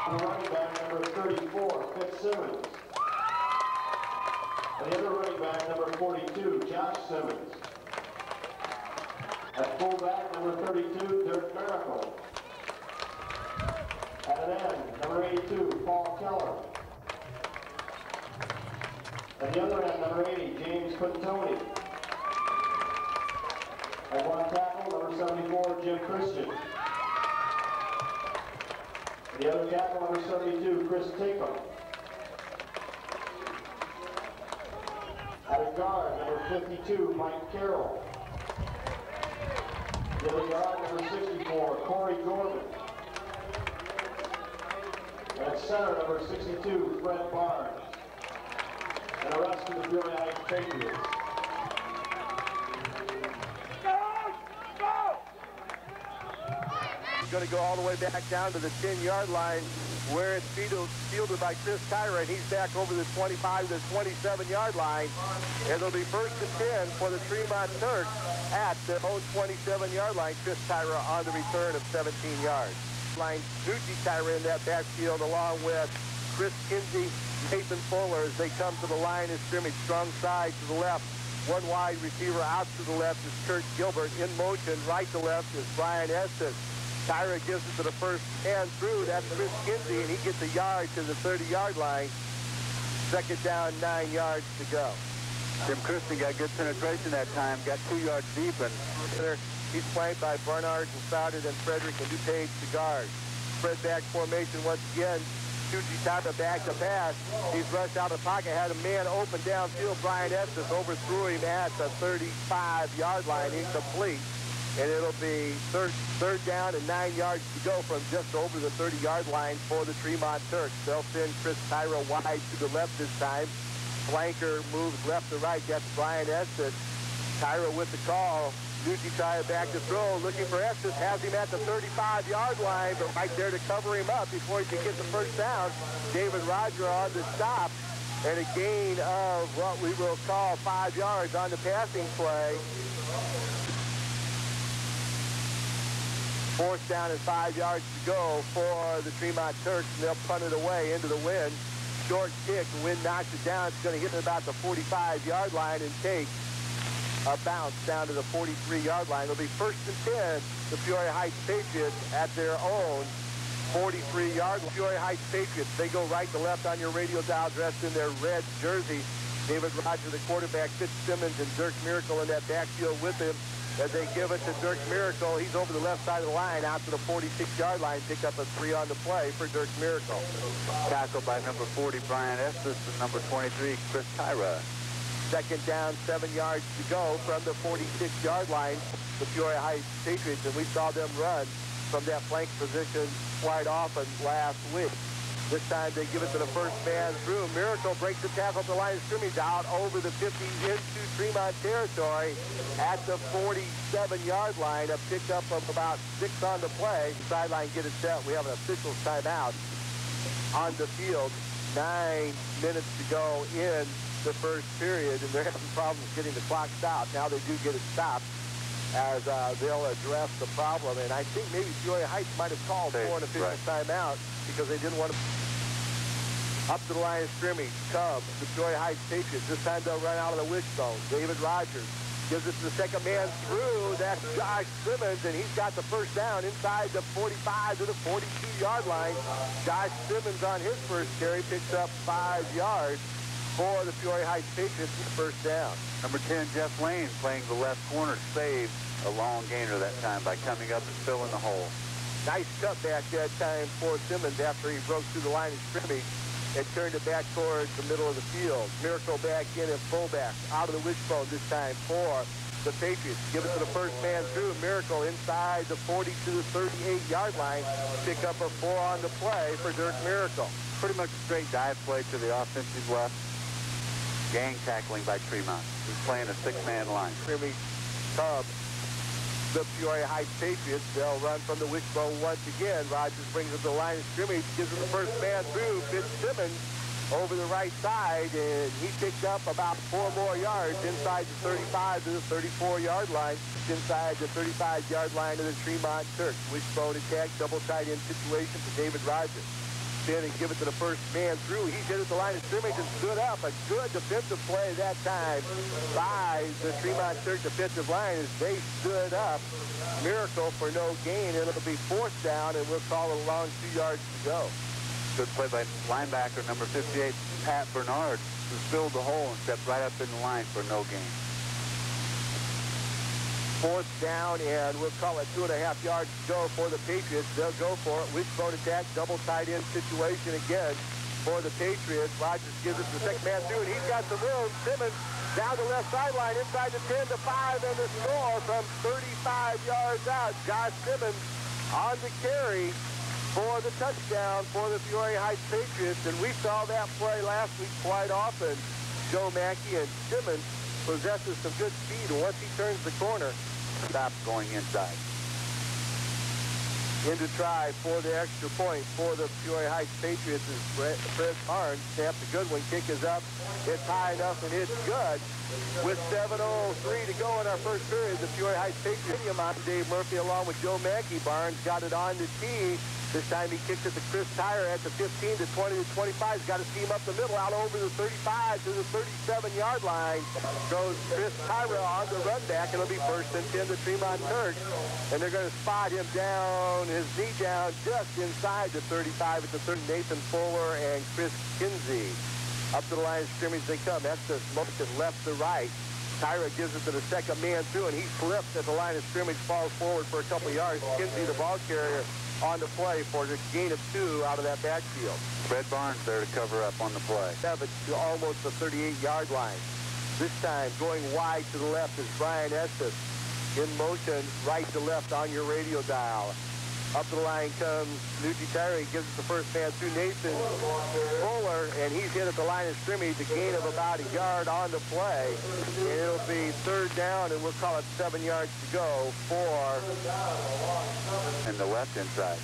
The running back, number 34, Fitzsimmons. And the other running back, number 42, Josh Simmons. At fullback, number 32, Dirk Miracle. At an end, number 82, Paul Keller. At the other end, number 80, James Quintoni. At one tackle, number 74, Jim Christian. The other tackle, number 72, Chris Takum. At a guard, number 52, Mike Carroll. The other guard, number 64, Corey Gordon. At center, number 62, Fred Barnes. And the rest of the Peoria Heights Patriots. Going to go all the way back down to the 10-yard line where it's fielded by Chris Tyra, and he's back over the 25 to the 27-yard line. And it'll be 1st and 10 for the Tremont Turks at their own 27-yard line. Chris Tyra on the return of 17 yards. Line Nucci Tyra in that backfield along with Chris Kinsey, Nathan Fuller as they come to the line of scrimmage. Strong side to the left. One wide receiver out to the left is Kurt Gilbert. In motion, right to left is Brian Estes. Tyra gives it to the first hand through. That's Chris Kinsey, and he gets a yard to the 30-yard line. 2nd down, 9 yards to go. Jim Christian got good penetration that time, got 2 yards deep, and he's flanked by Barnard and Souter, then Frederick and DuPage to guard. Spread back formation once again. Nucci Tyra back to pass. He's rushed out of the pocket, had a man open downfield. Brian Estes overthrew him at the 35-yard line, incomplete. And it'll be third down and 9 yards to go from just over the 30-yard line for the Tremont Turks. They'll send Chris Tyra wide to the left this time. Flanker moves left to right. That's Brian Estes. Tyra with the call. Nucci Tyra back to throw, looking for Estes. Has him at the 35-yard line, but right there to cover him up before he can get the first down. David Roger on the stop. And a gain of what we will call 5 yards on the passing play. 4th down and 5 yards to go for the Tremont Turks, and they'll punt it away into the wind. Short kick, the wind knocks it down. It's going to hit about the 45-yard line and take a bounce down to the 43-yard line. It'll be 1st and 10, the Peoria Heights Patriots at their own 43-yard line. Peoria Heights Patriots, they go right to left on your radio dial dressed in their red jersey. David Roger, the quarterback, Fitzsimmons, and Dirk Miracle in that backfield with him. As they give it to Dirk Miracle, he's over the left side of the line out to the 46-yard line. Pick up a 3 on the play for Dirk Miracle. Tackled by number 40, Brian Estes, and number 23, Chris Tyra. 2nd down, 7 yards to go from the 46-yard line, the Peoria Heights Patriots, and we saw them run from that flank position quite often last week. This time they give it to the first man through. Miracle breaks the tackle at the line of scrimmage out over the 50 into Tremont territory at the 47-yard line. A pickup of about 6 on the play. Sideline get it set. We have an official timeout on the field. 9 minutes to go in the first period, and they're having problems getting the clock stopped. Now they do get it stopped as they'll address the problem. And I think maybe Peoria Heights might have called for an official timeout because they didn't want to. Up to the line of scrimmage come the Peoria Heights Patriots. This time they'll run out of the wishbone. David Rogers gives it to the second man through. That's Josh Simmons, and he's got the first down inside the 45 to the 42-yard line. Josh Simmons on his first carry picks up 5 yards for the Peoria Heights Patriots. First down. Number 10, Jeff Lane, playing the left corner, saved a long gainer that time by coming up and filling the hole. Nice cutback that time for Simmons after he broke through the line of scrimmage and turned it back towards the middle of the field. Miracle back in at fullback. Out of the wishbone this time for the Patriots. Give it to the first man through. Miracle inside the 40 to the 38-yard line. Pick up a 4 on the play for Dirk Miracle. Pretty much a straight dive play to the offensive left. Gang tackling by Tremont. He's playing a 6-man line. Scrimmage Cub. The Peoria Heights Patriots, they'll run from the wishbone once again. Rogers brings it to the line of scrimmage, gives it the first man through. Fitzsimmons over the right side, and he picked up about 4 more yards inside the 35 to the 34-yard line. Inside the 35-yard line of the Tremont Turks. Wishbone attack, double tight end situation for David Rogers. spin and give it to the first man through. He's hit at the line of scrimmage and stood up. A good defensive play that time by the Tremont Church defensive line as they stood up. Miracle for no gain, and it'll be fourth down, and we'll call it a long 2 yards to go. Good play by linebacker number 58, Pat Bernard, who filled the hole and stepped right up in the line for no gain. Fourth down, and we'll call it 2.5 yards to go for the Patriots. They'll go for it. Wishbone attack, double tight end situation again for the Patriots. Rodgers gives it to the second man through, and he's got some room. Simmons down the left sideline, inside the 10-5, and the score from 35 yards out. Josh Simmons on the carry for the touchdown for the Peoria Heights Patriots, and we saw that play last week quite often. Joe Mackey and Simmons possesses some good speed, and once he turns the corner, stops going inside. In to try for the extra point for the Peoria Heights Patriots is Fred Barnes. Snaps a good one. Kick is up. It's high enough, and it's good. With 7:03 to go in our first period, the Peoria Heights Patriots. On Dave Murphy along with Joe Mackey. Barnes got it on the tee. This time he kicks it to Chris Tyra at the 15 to 20 to 25. He's got a team up the middle, out over the 35 to the 37-yard line. Goes Chris Tyra on the run back. It'll be first and 10 to Tremont Church. And they're going to spot him down, his knee down, just inside the 35 at the 30. Nathan Fuller and Chris Kinsey. Up to the line of scrimmage they come. That's the motion left to right. Tyra gives it to the second man through, and he slips at the line of scrimmage, falls forward for a couple of yards. Kinsey, the ball carrier, on the play for a gain of 2 out of that backfield. Fred Barnes there to cover up on the play. 7 to almost the 38-yard line. This time going wide to the left is Brian Estes. In motion, right to left on your radio dial. Up the line comes Nucci Terry, gives it the first man through Nathan Fuller, and he's hit at the line of scrimmage, a gain of about a yard on the play. And it'll be third down, and we'll call it 7 yards to go for... And the left inside.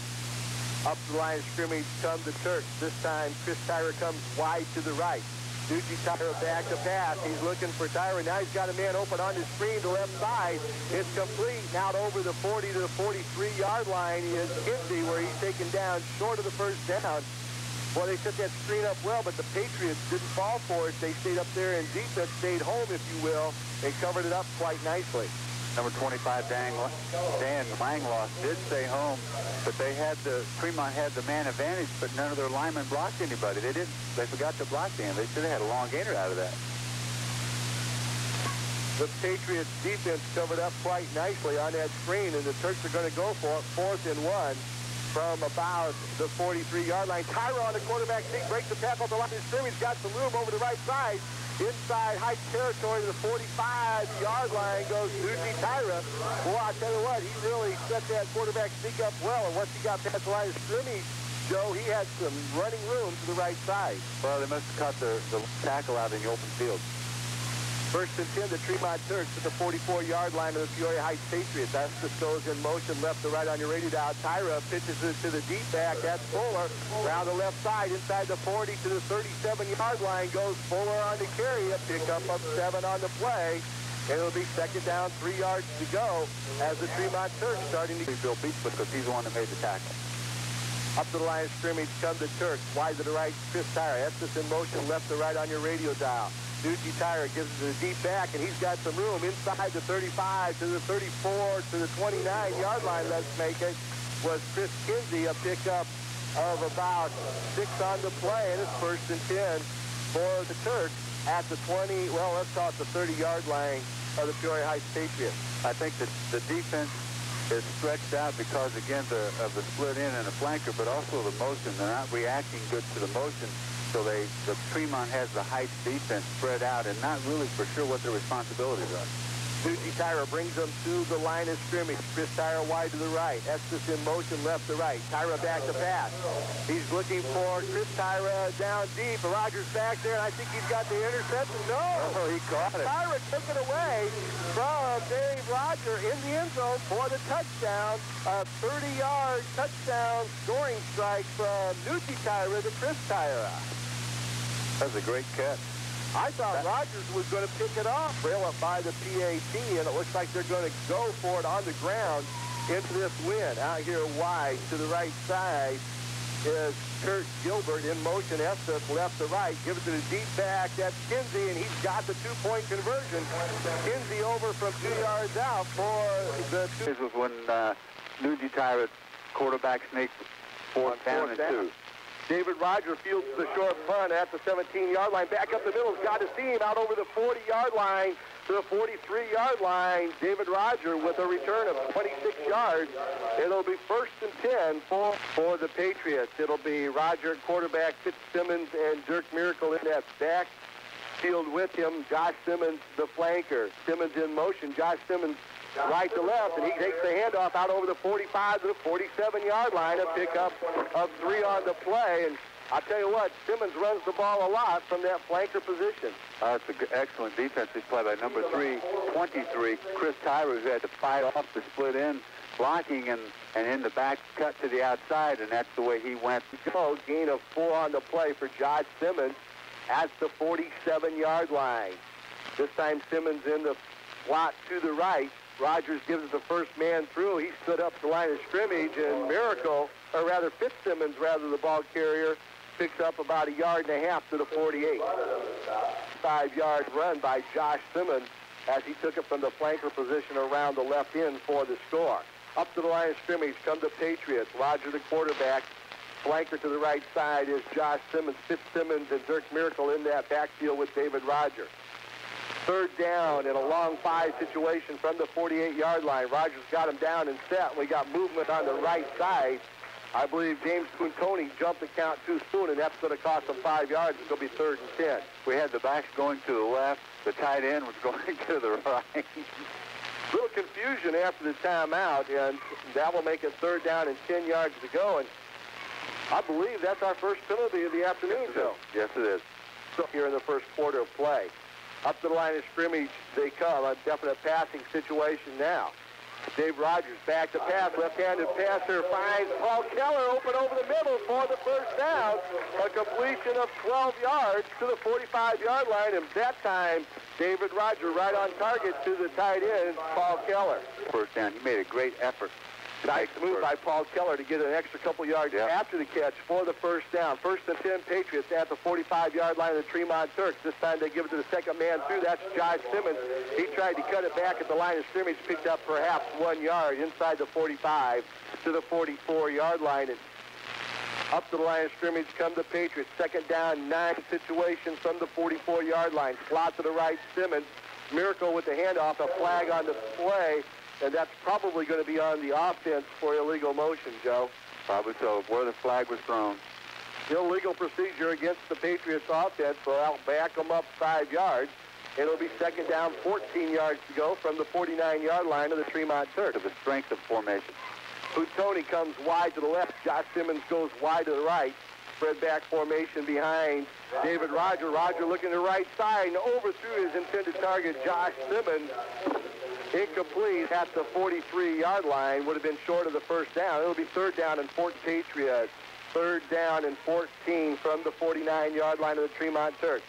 Up the line of scrimmage comes the Turks. This time, Chris Tyra comes wide to the right. Nucci Tyra back to pass. He's looking for Tyra. Now he's got a man open on his screen to left side. It's complete. Now over the 40 to the 43-yard line is Kinsey, where he's taken down short of the first down. Well, they set that screen up well, but the Patriots didn't fall for it. They stayed up there in defense, stayed home, if you will, and covered it up quite nicely. Number 25, Dan Langloss did stay home, but Tremont had the man advantage, but none of their linemen blocked anybody. They forgot to block them. They should have had a long gainer out of that. The Patriots defense covered up quite nicely on that screen, and the Turks are going to go for it, 4th and 1 from about the 43-yard line. Tyra on the quarterback sneak, breaks the tackle at the line of scrimmage, got some room over the right side. Inside Heights territory to the 45-yard line goes Nucci Tyra. Boy, I tell you what, he really set that quarterback sneak up well, and once he got past the line of scrimmage, Joe, he had some running room to the right side. Well, they must have caught the tackle out in the open field. First and 10, the Tremont Turks at the 44-yard line of the Peoria Heights Patriots. Estes goes in motion left to right on your radio dial. Tyra pitches it to the deep back. That's Fuller. Around the left side, inside the 40 to the 37-yard line goes Fuller on the carry. A pickup of 7 on the play. And it'll be second down, 3 yards to go as the Tremont Turks starting to... Bill Beach, because he's the one that made the tackle. Up to the line of scrimmage come the Turks. Wide to the right, Chris Tyra. Estes in motion left to right on your radio dial. Nucci Tyra gives it to the deep back, and he's got some room inside the 35 to the 34 to the 29-yard line. Let's make it. Was Chris Kinsey, a pickup of about 6 on the play, and it's first and 10 for the Turks at the 20, well, let's call it the 30-yard line of the Peoria Heights Patriots. I think that the defense is stretched out because, again, of the split in and the flanker, but also the motion. They're not reacting good to the motion. So the Tremont has the Heights defense spread out and not really for sure what their responsibilities are. Nucci Tyra brings them to the line of scrimmage. Chris Tyra wide to the right. Estes in motion left to right. Tyra back to pass. He's looking for Chris Tyra down deep. Rogers back there, and I think he's got the interception. No! Oh, he caught it. Tyra took it away from Dave Roger in the end zone for the touchdown. A 30-yard touchdown scoring strike from Nucci Tyra to Chris Tyra. That was a great catch. I thought Rogers was going to pick it off. Rail up by the PAT, and it looks like they're going to go for it on the ground into this wind. Out here wide to the right side is Kurt Gilbert in motion. Estes left to right. Gives it to the deep back. That's Kinsey, and he's got the two-point conversion. Kinsey over from 2 yards out for the two. This was when Nuji Tyra quarterback sneaked fourth down and 2. David Roger fields the short punt at the 17-yard line. Back up the middle. He's got his team out over the 40-yard line to the 43-yard line. David Roger with a return of 26 yards. It'll be 1st and 10 for the Patriots. It'll be Roger at quarterback, Fitzsimmons and Dirk Miracle in that backfield with him. Josh Simmons, the flanker. Simmons in motion. Josh Simmons right to left, and he takes the handoff out over the 45 to the 47-yard line. A pickup of 3 on the play. And I'll tell you what, Simmons runs the ball a lot from that flanker position. That's an excellent defensive play by number 23, Chris Tyra, who had to fight off the split in blocking and in the back cut to the outside, and that's the way he went. Gain of 4 on the play for Josh Simmons at the 47-yard line. This time Simmons in the slot to the right. Rogers gives it the first man through. He stood up the line of scrimmage, and Fitzsimmons, the ball carrier, picks up about 1.5 yards to the 48. 5-yard run by Josh Simmons as he took it from the flanker position around the left end for the score. Up to the line of scrimmage come the Patriots. Roger, the quarterback. Flanker to the right side is Josh Simmons, Fitzsimmons, and Dirk Miracle in that backfield with David Roger. 3rd down in a long 5 situation from the 48-yard line. Rogers got him down and set. We got movement on the right side. I believe James Puntoni jumped the count too soon, and that's going to cost him 5 yards. It's going to be 3rd and 10. We had the backs going to the left. The tight end was going to the right. Little confusion after the timeout, and that will make it 3rd down and 10 yards to go. And I believe that's our first penalty of the afternoon, Joe. Yes, it is. So here in the first quarter of play. Up to the line of scrimmage they come. A definite passing situation now. Dave Rogers back to pass. Left-handed passer finds Paul Keller open over the middle for the first down. A completion of 12 yards to the 45-yard line. And that time, David Rogers right on target to the tight end, Paul Keller. First down. He made a great effort. Nice move by Paul Keller to get an extra couple yards after the catch for the first down. 1st and 10 Patriots at the 45-yard line of the Tremont Turks. This time they give it to the second man through. That's Josh Simmons. He tried to cut it back at the line of scrimmage, picked up perhaps 1 yard inside the 45 to the 44-yard line. And up to the line of scrimmage come the Patriots. 2nd down, 9 situation from the 44-yard line. Slot to the right, Simmons. Miracle with the handoff, a flag on the play. And that's probably going to be on the offense for illegal motion, Joe. Probably so, where the flag was thrown. Illegal procedure against the Patriots offense, so I'll back them up 5 yards. It'll be 2nd down, 14 yards to go from the 49-yard line of the Tremont Turks. To the strength of formation. Puntoni comes wide to the left. Josh Simmons goes wide to the right. Spread back formation behind David Roger. Roger looking to the right side and overthrew his intended target, Josh Simmons. Incomplete at the 43-yard line. Would have been short of the first down. It'll be 3rd down and 14 Patriots. 3rd down and 14 from the 49-yard line of the Tremont Turks.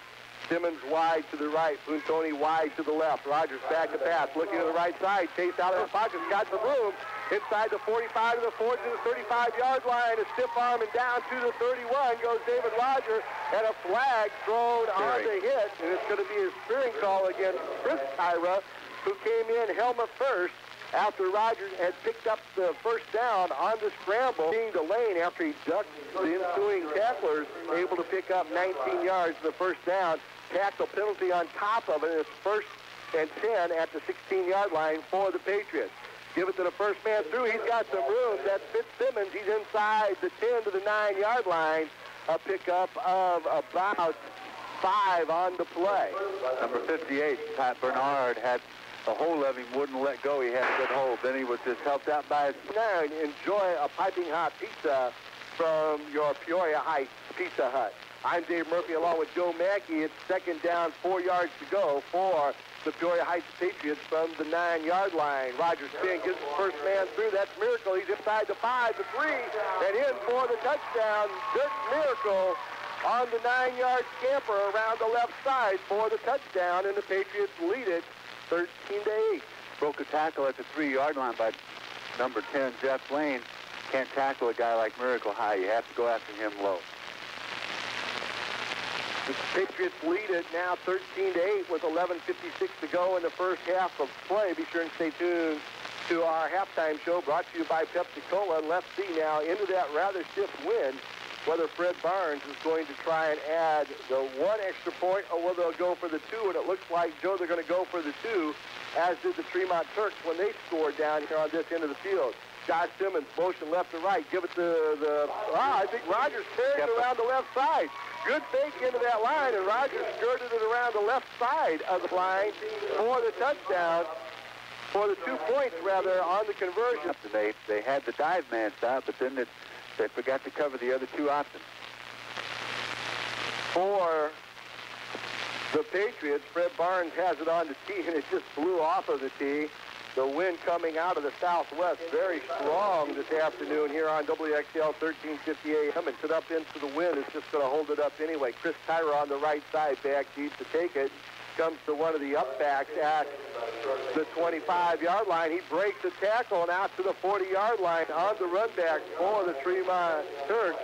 Simmons wide to the right. Puntoni wide to the left. Rogers back to pass. Looking to the right side. Chase out of the pocket. Got the room. Inside the 45 to the 40 to the 35-yard line. A stiff arm and down to the 31 goes David Rogers. And a flag thrown on the hit. And it's going to be a spearing call against Chris Tyra, who came in helmet first after Rogers had picked up the first down on the scramble. Seeing the lane after he ducked the ensuing tacklers, able to pick up 19 yards the first down. Tackle penalty on top of it. It's 1st and 10 at the 16-yard line for the Patriots. Give it to the first man through. He's got some room. That's Fitzsimmons. He's inside the 10 to the 9-yard line. A pickup of about 5 on the play. Number 58, Pat Bernard, had a hold of him, wouldn't let go. He had a good hold. Then he was just helped out by his... Now enjoy a piping hot pizza from your Peoria Heights Pizza Hut. I'm Dave Murphy along with Joe Mackey. It's 2nd down, 4 yards to go for the Peoria Heights Patriots from the 9-yard line. Rogers spin, gives the first man through. That's Miracle. He's inside the 5, the 3, and in for the touchdown. Dirk Miracle on the 9-yard scamper around the left side for the touchdown, and the Patriots lead it 13-8. Broke a tackle at the 3-yard line by number 10, Jeff Lane. can't tackle a guy like Miracle high. You have to go after him low. The Patriots lead it now 13-8 with 11:56 to go in the first half of play. Be sure and stay tuned to our halftime show brought to you by Pepsi-Cola. And let's see now into that rather stiff wind whether Fred Barnes is going to try and add the one extra point or whether they'll go for the two. And it looks like, Joe, they're going to go for the two, as did the Tremont Turks when they scored down here on this end of the field. Josh Simmons, motion left to right. Give it to I think Rogers carried it around the left side. Good fake into that line, and Rogers skirted it around the left side of the line for the touchdown, for the 2 points, rather, on the conversion. They had the dive man stop, but then they forgot to cover the other two options. For the Patriots, Fred Barnes has it on the tee, and it just blew off of the tee. The wind coming out of the southwest, very strong this afternoon here on WXL 1350 AM, and sit up into the wind. It's just going to hold it up anyway. Chris Tyra on the right side, back deep to take it. Comes to one of the upbacks at the 25-yard line. He breaks the tackle and out to the 40-yard line on the run back for the Tremont Turks.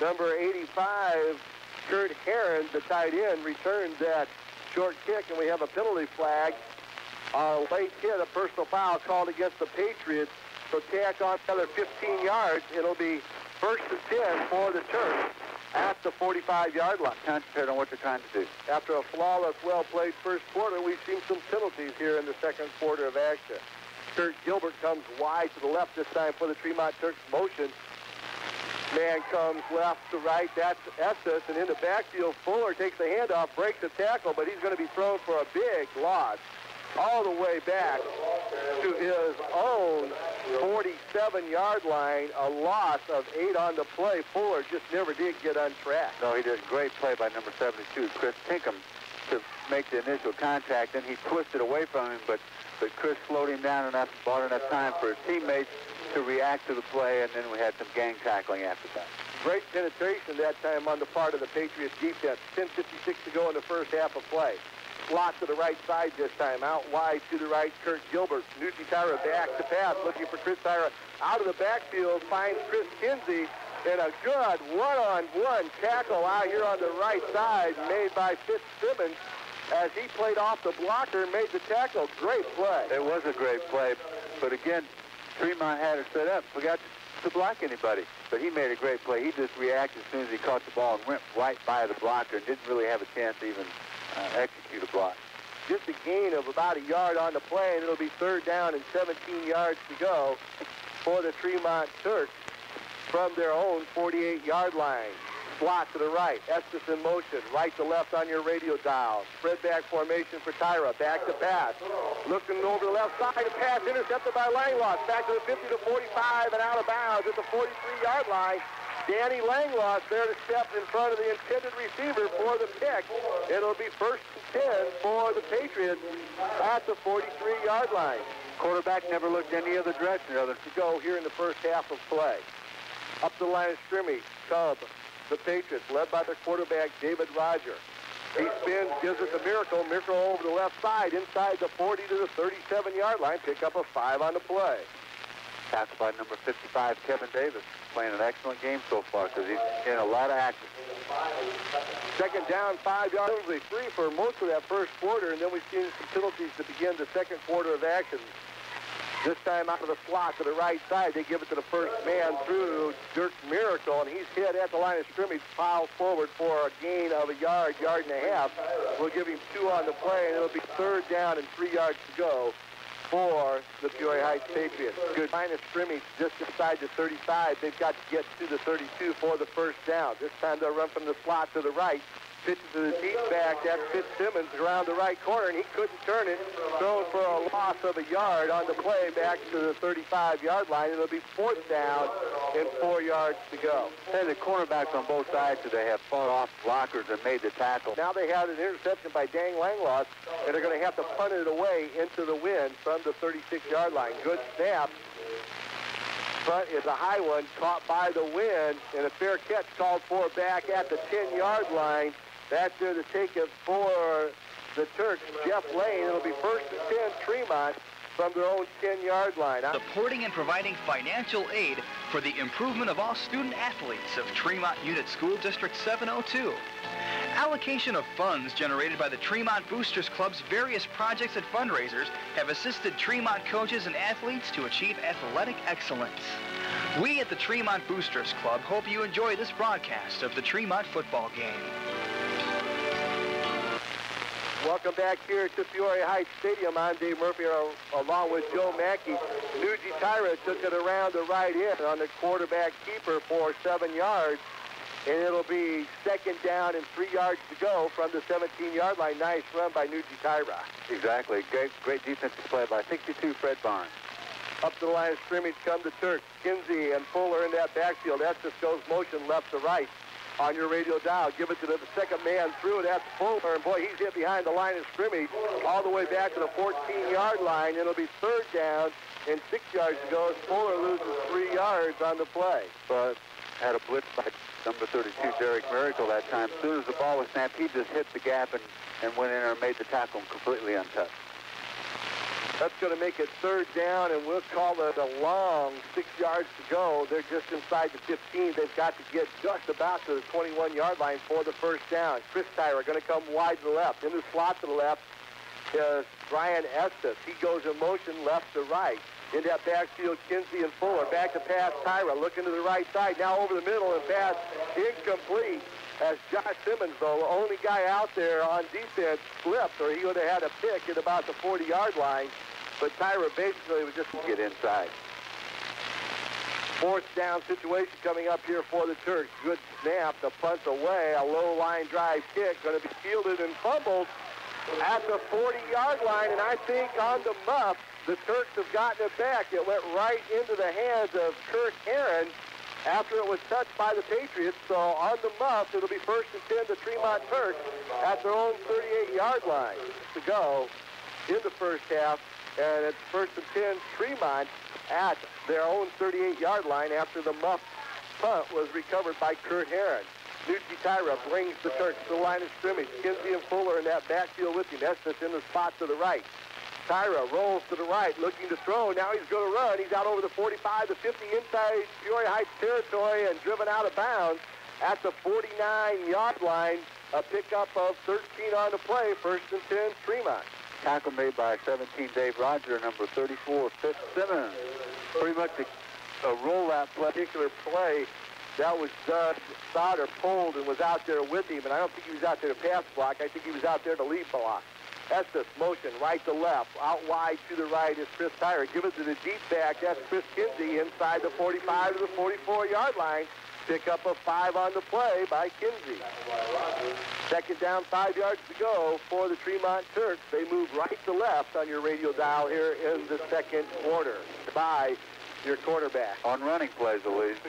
Number 85, Kurt Herron, the tight end, returns that short kick, and we have a penalty flag. Late hit, a personal foul called against the Patriots. So tack on another 15 yards. It'll be 1st and 10 for the Turks at the 45-yard line. Concentrate on what they're trying to do. After a flawless, well-played first quarter, we've seen some penalties here in the second quarter of action. Kurt Gilbert comes wide to the left this time for the Tremont Turks motion. Man comes left to right. That's Estes. And in the backfield, Fuller takes the handoff, breaks the tackle, but he's going to be thrown for a big loss all the way back to his own 47-yard line, a loss of 8 on the play. Fuller just never did get untracked. No, he did a great play by number 72, Chris Tinkham, to make the initial contact. Then he twisted away from him, but Chris slowed him down enough, bought enough time for his teammates to react to the play, and then we had some gang tackling after that. Great penetration that time on the part of the Patriots defense. 10:56 to go in the first half of play. Slot to the right side this time. Out wide to the right, Kurt Gilbert. Nucci Tyra back to pass, looking for Chris Tyra. Out of the backfield, finds Chris Kinsey. And a good one-on-one tackle out here on the right side made by Fitzsimmons as he played off the blocker and made the tackle. Great play. It was a great play, but again, Tremont had it set up. Forgot to block anybody, but he made a great play. He just reacted as soon as he caught the ball and went right by the blocker and didn't really have a chance to even execute a block. Just a gain of about a yard on the play, and it'll be 3rd down and 17 yards to go for the Tremont Turks from their own 48-yard line. Slot to the right. Estes in motion. Right to left on your radio dial. Spread back formation for Tyra. Back to pass. Looking over the left side. A pass intercepted by Langloss. Back to the 50 to 45 and out of bounds at the 43-yard line. Danny Langloss there to step in front of the intended receiver for the pick. It'll be 1st and 10 for the Patriots at the 43-yard line. Quarterback never looked any other direction other to go here in the first half of play. Up the line of scrimmage, Cub, the Patriots, led by their quarterback, David Roger. He spins, gives it to Miracle. Miracle over the left side, inside the 40 to the 37-yard line. Pick up a 5 on the play. Passed by number 55, Kevin Davis, playing an excellent game so far because he's in a lot of action. 2nd down, 5 yards. Free for most of that first quarter, and then we've seen some penalties to begin the second quarter of action. This time out of the slot to the right side, they give it to the first man through Dirk Miracle, and he's hit at the line of scrimmage, fouled forward for a gain of a yard, yard and a half. We'll give him 2 on the play, and it'll be 3rd down and 3 yards to go for the Peoria Heights Patriots. Good line of scrimmage just inside the 35. They've got to get to the 32 for the first down. This time they'll run from the slot to the right. Pitches to the deep back. That's Fitzsimmons around the right corner, and he couldn't turn it. Thrown for a loss of a yard on the play back to the 35-yard line. It'll be 4th down and 4 yards to go. Hey, the cornerbacks on both sides today have fought off blockers and made the tackle. Now they have an interception by Dang Langloss, and they're going to have to punt it away into the wind from the 36-yard line. Good snap. Front is a high one, caught by the wind, and a fair catch called for back at the 10-yard line. That's there to take it for the Turks. Jeff Lane. It'll be 1st and 10 Tremont from their own 10-yard line. Supporting and providing financial aid for the improvement of all student athletes of Tremont Unit School District 702. Allocation of funds generated by the Tremont Boosters Club's various projects and fundraisers have assisted Tremont coaches and athletes to achieve athletic excellence. We at the Tremont Boosters Club hope you enjoy this broadcast of the Tremont football game. Welcome back here to Peoria Heights Stadium. I'm Dave Murphy along with Joe Mackey. Nuji Tyra took it around the right end on the quarterback keeper for 7 yards. And it'll be second down and 3 yards to go from the 17-yard line. Nice run by Nuji Tyra. Exactly. Great defensive play by 62 Fred Barnes. Up to the line of scrimmage come the Turks. Kinsey and Fuller in that backfield. Estes goes motion left to right on your radio dial. Give it to the second man through. That's Fuller. And boy, he's hit behind the line of scrimmage all the way back to the 14-yard line. It'll be third down and 6 yards to go as Fuller loses 3 yards on the play. But had a blitz by number 32, Derek Miracle that time. As soon as the ball was snapped, he just hit the gap and went in there and made the tackle completely untouched. That's going to make it third down, and we'll call it a long 6 yards to go. They're just inside the 15. They've got to get just about to the 21-yard line for the first down. Chris Tyra going to come wide to the left. In the slot to the left is Brian Estes. He goes in motion left to right. In that backfield, Kinsey and Fuller. Back to pass, Tyra looking to the right side. Now over the middle and pass incomplete. As Josh Simmons, though, the only guy out there on defense, slipped, or he would have had a pick at about the 40-yard line. But Tyra basically was just get inside. Fourth down situation coming up here for the Turks. Good snap. The punt's away. A low line drive kick. Going to be fielded and fumbled at the 40-yard line. And I think on the muff, the Turks have gotten it back. It went right into the hands of Kurt Heron after it was touched by the Patriots. So on the muff, it'll be first and 10 to Tremont Turks at their own 38-yard line to go in the first half. And it's first and 10 Tremont at their own 38-yard line after the muff punt was recovered by Kurt Heron. Nuji Tyra brings the Turks to the line of scrimmage. Kinsey and Fuller in that backfield with him. Estes in the spot to the right. Tyra rolls to the right, looking to throw. Now he's going to run. He's out over the 45, the 50 inside Peoria Heights territory and driven out of bounds at the 49-yard line. A pickup of 13 on the play. First and 10, Tremont. Tackle made by 17, Dave Roger, number 34, Fitzsimmons. Pretty much a rollout particular play that was Sauter pulled and was out there with him, and I don't think he was out there to pass block. I think he was out there to lead block. Estes motion right to left. Out wide to the right is Chris Tyra. Give it to the deep back. That's Chris Kinsey inside the 45 to the 44-yard line. Pick up a 5 on the play by Kinsey. Second down, 5 yards to go for the Tremont Turks. They move right to left on your radio dial here in the second quarter by your quarterback. On running plays, at least.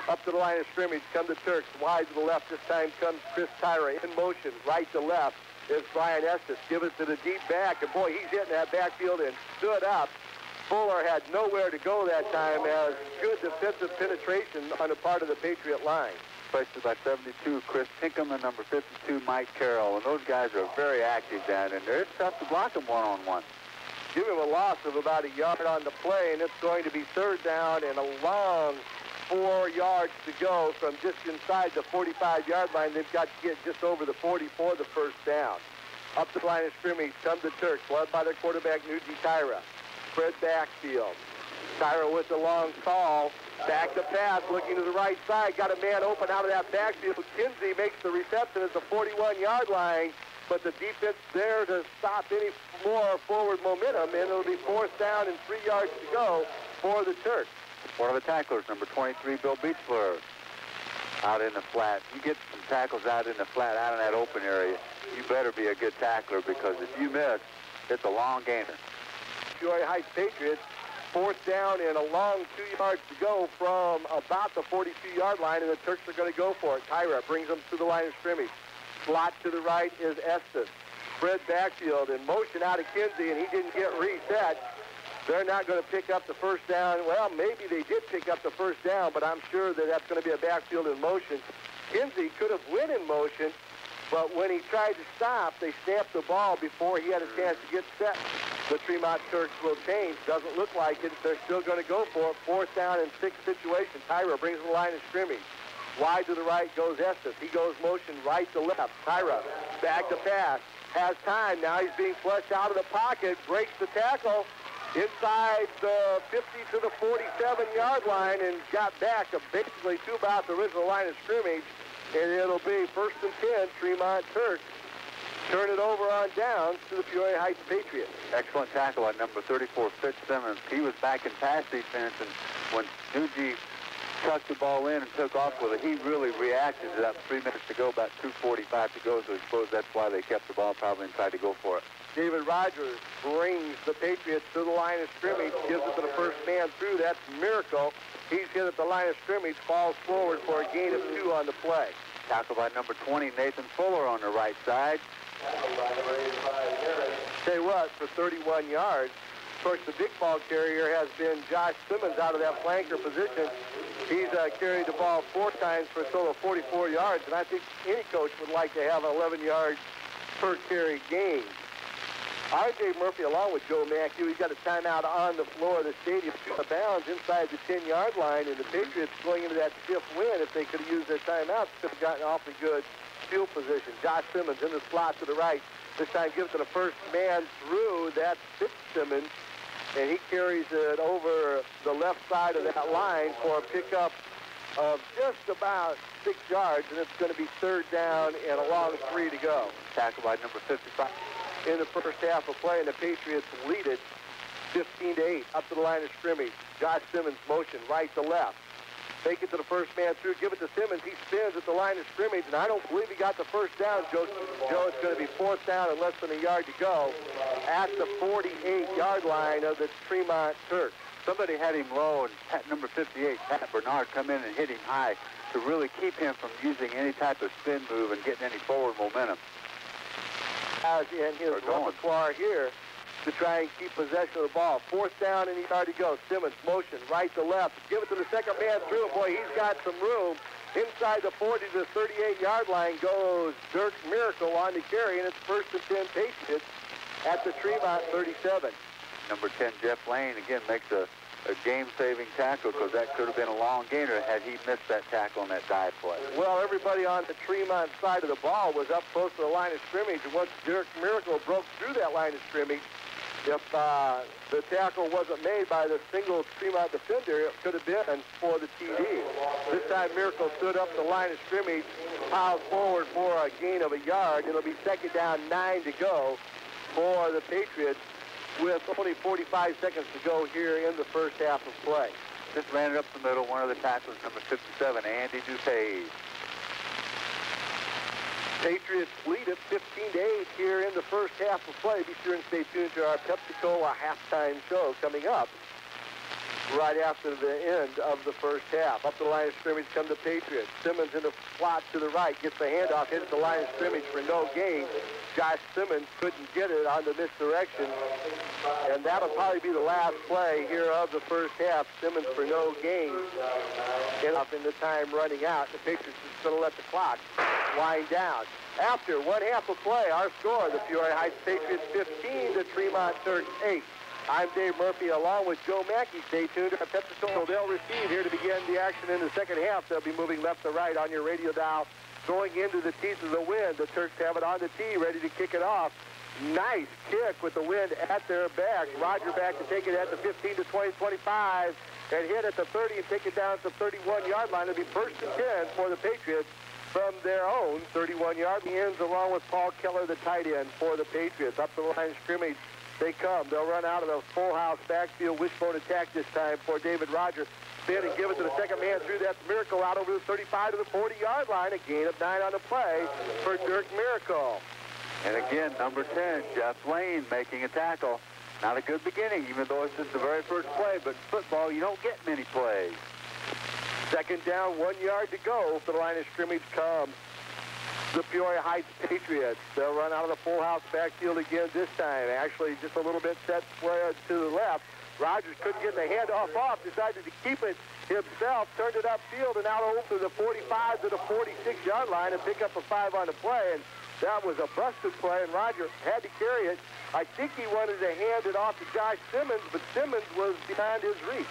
Up to the line of scrimmage come the Turks. Wide to the left. This time comes Chris Tyra in motion. Right to left is Brian Estes. Give it to the deep back. And boy, he's hitting that backfield and stood up. Fuller had nowhere to go that time as good defensive penetration on the part of the Patriot line. Pressured by 72, Chris Pinkham, and number 52, Mike Carroll. And those guys are very active down in there. It's tough to block them one-on-one. Give him a loss of about a yard on the play, and it's going to be third down and a long 4 yards to go from just inside the 45-yard line. They've got to get just over the 40 for the first down. Up the line of scrimmage come the Turks, led by their quarterback, Nuji Tyra. Spread backfield. Tyra with the long call. Back to pass, looking to the right side. Got a man open out of that backfield. Kinsey makes the reception at the 41-yard line, but the defense there to stop any more forward momentum, and it'll be fourth down and 3 yards to go for the Turks. One of the tacklers, number 23, Bill Beachler, out in the flat. You get some tackles out in the flat, out in that open area, you better be a good tackler, because if you miss, it's a long gainer. Peoria Heights Patriots, fourth down and a long 2 yards to go from about the 42-yard line, and the Turks are going to go for it. Tyra brings them to the line of scrimmage. Slot to the right is Estes. Spread backfield and motion out of Kinsey, and he didn't get reset. They're not going to pick up the first down. Well, maybe they did pick up the first down, but I'm sure that that's going to be a backfield in motion. Kinsey could have went in motion, But when he tried to stop, they snapped the ball before he had a chance to get set. The Tremont Turks will change. Doesn't look like it. They're still going to go for it. 4th down and 6 situation. Tyra brings the line of scrimmage. Wide to the right goes Estes. He goes motion right to left. Tyra back to pass. Has time. Now he's being flushed out of the pocket. Breaks the tackle inside the 50 to the 47-yard line and got back to basically to about the original line of scrimmage. And it'll be 1st and 10, Tremont Turks. Turn it over on down to the Peoria Heights Patriots. Excellent tackle on number 34, Fitzsimmons. He was back in pass defense, and when Nuji tucked the ball in and took off with it, he really reacted to that 3 minutes to go, about 2:45 to go, so I suppose that's why they kept the ball probably and tried to go for it. David Rogers brings the Patriots to the line of scrimmage, gives it to the first man through. That's Miracle. He's hit at the line of scrimmage, falls forward for a gain of 2 on the play. Tackle by number 20, Nathan Fuller on the right side. Say what, for 31 yards. Of course, the big ball carrier has been Josh Simmons out of that flanker position. He's carried the ball 4 times for a total of 44 yards, and I think any coach would like to have an 11-yard per carry gain. R.J. Murphy, along with Joe Mackey, he's got a timeout on the floor of the stadium. Bounds inside the 10-yard line, and the Patriots going into that stiff win, if they could have used their timeouts, could have gotten awfully good field position. Josh Simmons in the slot to the right. This time gives it to the first man through. That's Fitzsimmons, and he carries it over the left side of that line for a pickup of just about 6 yards, and it's going to be 3rd down and a long 3 to go. Tackle by number 55. In the first half of play, and the Patriots lead it 15-8 up to the line of scrimmage. Josh Simmons motion right to left. Take it to the first man through, give it to Simmons. He spins at the line of scrimmage, and I don't believe he got the first down, Joe. It's going to be 4th down and less than a yard to go at the 48-yard line of the Tremont Turks. Somebody had him low, and number 58, Pat Bernard, come in and hit him high to really keep him from using any type of spin move and getting any forward momentum. As in his repertoire here to try and keep possession of the ball. 4th down and a yard to go. Simmons motion right to left. Give it to the second man through. Boy, he's got some room. Inside the 40 to the 38-yard line goes Dirk Miracle on the carry, and it's 1st and 10 Patriots at the Tremont 37. Number 10, Jeff Lane, again, makes a game-saving tackle, because that could have been a long gainer had he missed that tackle on that dive play. Well, everybody on the Tremont side of the ball was up close to the line of scrimmage, and once Dirk Miracle broke through that line of scrimmage, if the tackle wasn't made by the single Tremont defender, it could have been for the TD. This time Miracle stood up the line of scrimmage, piled forward for a gain of a yard. It'll be 2nd down, 9 to go for the Patriots, with only 45 seconds to go here in the first half of play. Just ran it up the middle. One of the tackles, number 57, Andy Dupay. Patriots lead at 15-8 here in the first half of play. Be sure and stay tuned to our Pepsi-Cola halftime show coming up right after the end of the first half. Up the line of scrimmage come the Patriots. Simmons in the slot to the right, gets the handoff, hits the line of scrimmage for no gain. Josh Simmons couldn't get it on the misdirection, and that'll probably be the last play here of the first half. Simmons for no gain. Enough in the time running out. The Patriots is going to let the clock wind down. After 1 half of play, our score, the Peoria Heights Patriots 15, the Tremont Turks 8. I'm Dave Murphy along with Joe Mackey. Stay tuned. Our Pepsi-Cola, they'll receive here to begin the action in the second half. They'll be moving left to right on your radio dial. Going into the teeth of the wind. The Turks have it on the tee, ready to kick it off. Nice kick with the wind at their back. Roger back to take it at the 15 to 20, 25, and hit at the 30 and take it down to the 31-yard line. It'll be 1st and 10 for the Patriots from their own 31-yard. The ends along with Paul Keller, the tight end for the Patriots. Up the line of scrimmage they come. They'll run out of the full house backfield wishbone attack this time for David Rogers. Spin and give it to the second man through. That's Miracle out over the 35 to the 40-yard line. A gain of 9 on the play for Dirk Miracle. And again, number 10, Jeff Lane making a tackle. Not a good beginning, even though it's just the very first play, but in football, you don't get many plays. 2nd down, 1 yard to go. For the line of scrimmage comes the Peoria Heights Patriots. They'll run out of the full house backfield again this time. Actually, just a little bit set spread to the left. Rogers couldn't get the handoff off, decided to keep it himself, turned it upfield and out over the 45 to the 46-yard line and pick up a 5 on the play. And that was a busted play, and Rogers had to carry it. I think he wanted to hand it off to Josh Simmons, but Simmons was behind his reach.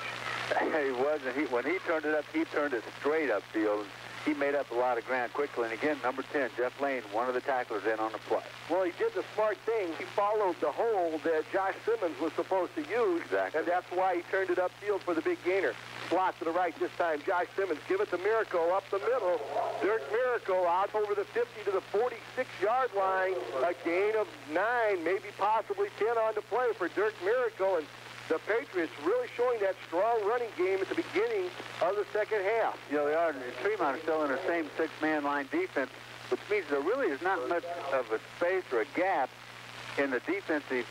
He wasn't. When he turned it up, he turned it straight upfield. He made up a lot of ground quickly. And again, number 10, Jeff Lane, one of the tacklers in on the play. Well, he did the smart thing. He followed the hole that Josh Simmons was supposed to use. Exactly. And that's why he turned it upfield for the big gainer. Slot to the right this time. Josh Simmons, give it to Miracle up the middle. Dirk Miracle out over the 50 to the 46-yard line. A gain of 9, maybe possibly 10 on the play for Dirk Miracle. And the Patriots really showing that strong running game at the beginning of the second half. You know, they are. Tremont is still in the same 6-man line defense, which means there really is not much of a space or a gap in the defensive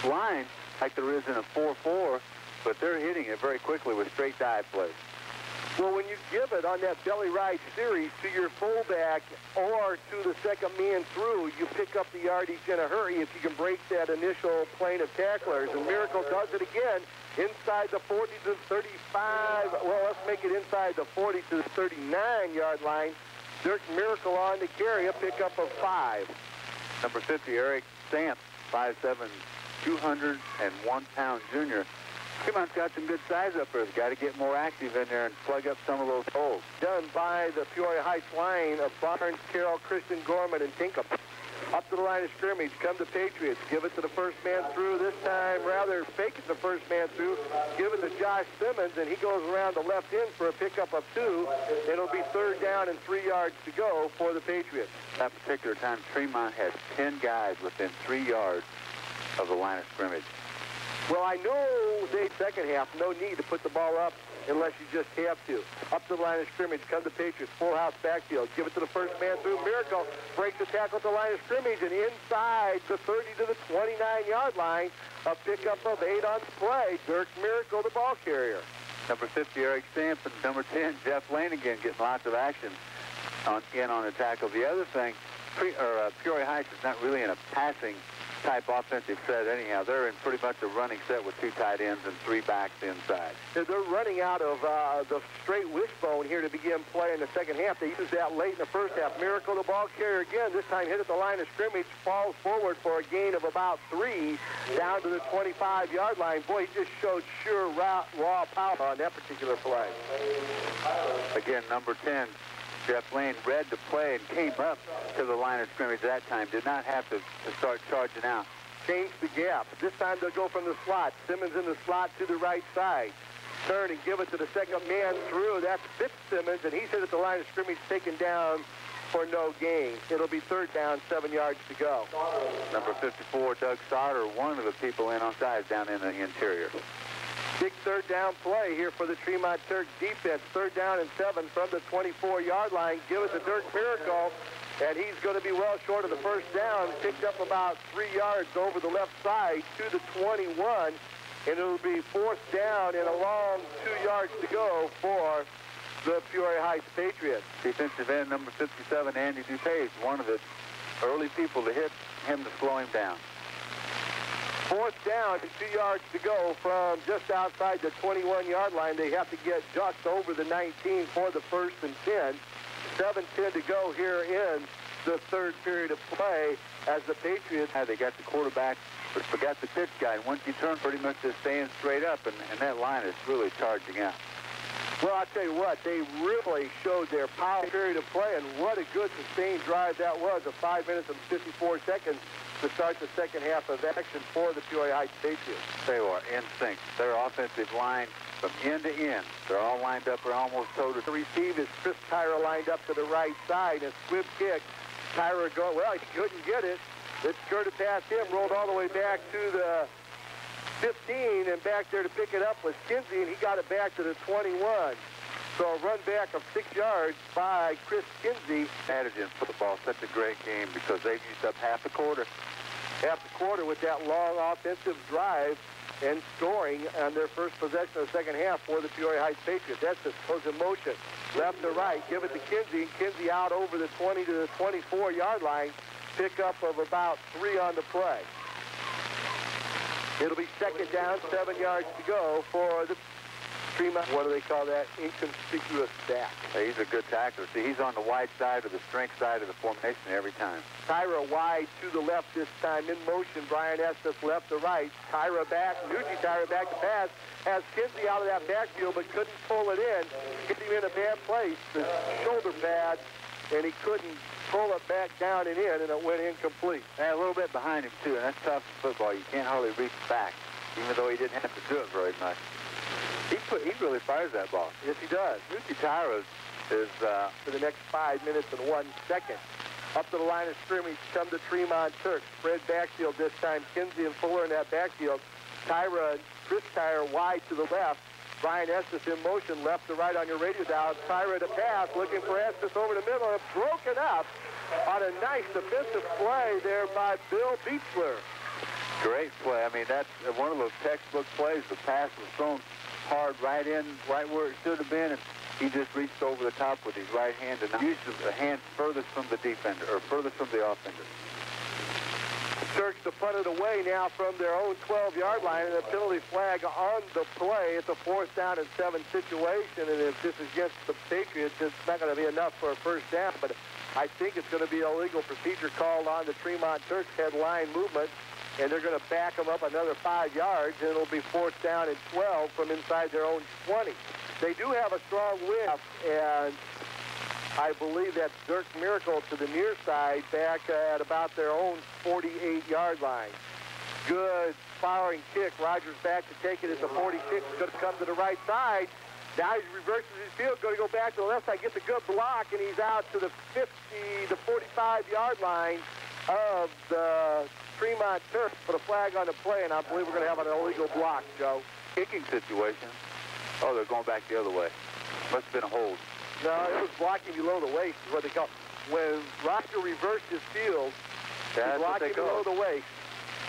line like there is in a 4-4, but they're hitting it very quickly with straight dive plays. Well, when you give it on that belly ride series to your fullback or to the second man through, you pick up the yardage in a hurry if you can break that initial plane of tacklers. And Miracle does it again inside the 40 to the 35. Well, let's make it inside the 40 to the 39-yard line. Dirk Miracle on to carry a pickup of 5. Number 50, Eric Stamp, 5'7", 201-pound junior. Tremont's got some good size up there. He's got to get more active in there and plug up some of those holes. Done by the Peoria Heights line of Barnes, Carroll, Christian, Gorman, and Tinkham. Up to the line of scrimmage, come the Patriots. Give it to the first man through this time. Rather, fake it the first man through. Give it to Josh Simmons, and he goes around the left end for a pickup of 2. It'll be 3rd down and 3 yards to go for the Patriots. That particular time, Tremont had 10 guys within 3 yards of the line of scrimmage. Well, I know the second half, no need to put the ball up unless you just have to. Up to the line of scrimmage, come the Patriots, full house backfield. Give it to the first man through. Miracle breaks the tackle at the line of scrimmage, and inside the 30 to the 29-yard line, a pickup of 8 on the play. Dirk Miracle, the ball carrier. Number 50, Eric Stamp, and number 10, Jeff Lane again getting lots of action on the tackle. The other thing, Peoria Heights is not really in a passing type offensive set anyhow. They're in pretty much a running set with 2 tight ends and 3 backs inside. They're running out of the straight wishbone here to begin play in the second half. They used that late in the first half. Miracle, the ball carrier again, this time hit at the line of scrimmage, falls forward for a gain of about 3 down to the 25-yard line. Boy, he just showed sure raw power on that particular play. Again, number 10, Jeff Lane read the play and came up to the line of scrimmage that time. Did not have to start charging out. Change the gap. This time they'll go from the slot. Simmons in the slot to the right side. Turn and give it to the second man through. That's Fitzsimmons, and he's hit at the line of scrimmage, taken down for no gain. It'll be 3rd down, 7 yards to go. Number 54, Doug Sauter, one of the people in on sides down in the interior. Big 3rd down play here for the Tremont Turks defense. 3rd down and 7 from the 24-yard line. Give it to Dirk Miracle, and he's going to be well short of the first down. Picked up about 3 yards over the left side to the 21, and it'll be 4th down and a long 2 yards to go for the Peoria Heights Patriots. Defensive end number 57, Andy DuPage, one of the early people to hit him to slow him down. 4th down and 2 yards to go from just outside the 21-yard line. They have to get just over the 19 for the 1st and 10. 7:10 to go here in the 3rd period of play as the Patriots. They got the quarterback, but forgot the pitch guy. And once you turn, pretty much just staying straight up, and that line is really charging out. Well, I'll tell you what, they really showed their power period of play, and what a good sustained drive that was, of 5 minutes and 54 seconds to start the second half of action for the Peoria Heights Patriots. They are in sync. Their offensive line from end to end, they're all lined up. They're almost toe to receive is Chris Tyra lined up to the right side. A swift kick. Tyra going, well, he couldn't get it. It skirted past him, rolled all the way back to the 15, and back there to pick it up was Kinsey, and he got it back to the 21. So a run back of 6 yards by Chris Kinsey. Adage in football, such a great game because they've used up half the quarter. Half the quarter with that long offensive drive and scoring on their first possession of the second half for the Peoria Heights Patriots. That's the goes in motion. Left to right, give it to Kinsey. Kinsey out over the 20 to the 24-yard line. Pickup of about 3 on the play. It'll be second down, 7 yards to go for the Tremont. What do they call that? Inconspicuous back. He's a good tackler. See, he's on the wide side or the strength side of the formation every time. Tyra wide to the left this time in motion. Brian Estes left to right. Tyra back. Nucci Tyra back to pass. Has Kinsey out of that backfield but couldn't pull it in. Gets him in a bad place. The shoulder bad, and he couldn't pull it back down and in, and it went incomplete. And a little bit behind him, too, and that's tough in football. You can't hardly reach back, even though he didn't have to do it very much. He really fires that ball. Yes, he does. Nucci Tyra is for the next 5 minutes and 1 second. Up to the line of scrimmage come the Tremont Turks. Spread backfield this time. Kinsey and Fuller in that backfield. Tyra, Chris Tyra wide to the left. Brian Estes in motion, left to right on your radio dial. Tyra to pass, looking for Estes over the middle, and broken up on a nice defensive play there by Bill Beechler. Great play. I mean, that's one of those textbook plays. The pass was thrown hard right where it should have been, and he just reached over the top with his right hand and used the hand furthest from the defender, or furthest from the offender. Turks to punt it away now from their own 12-yard line, and a penalty flag on the play. It's a 4th down and 7 situation, and if this is against the Patriots, it's not going to be enough for a first down, but I think it's going to be a legal procedure called on the Tremont Turks head line movement, and they're going to back them up another 5 yards, and it'll be 4th down and 12 from inside their own 20. They do have a strong wind, and I believe that's Dirk Miracle to the near side back at about their own 48-yard line. Good firing kick. Rogers back to take it at the 46. Going to come to the right side. Now he reverses his field, going to go back to the left side, gets a good block, and he's out to the 50, the 45-yard line of the Tremont Turks. Put a flag on the play, and I believe we're going to have an illegal block, Joe. Kicking situation. Oh, they're going back the other way. Must have been a hold. No, it was blocking below the waist is what they call it. When Roger reversed his field, he blocked him below the waist.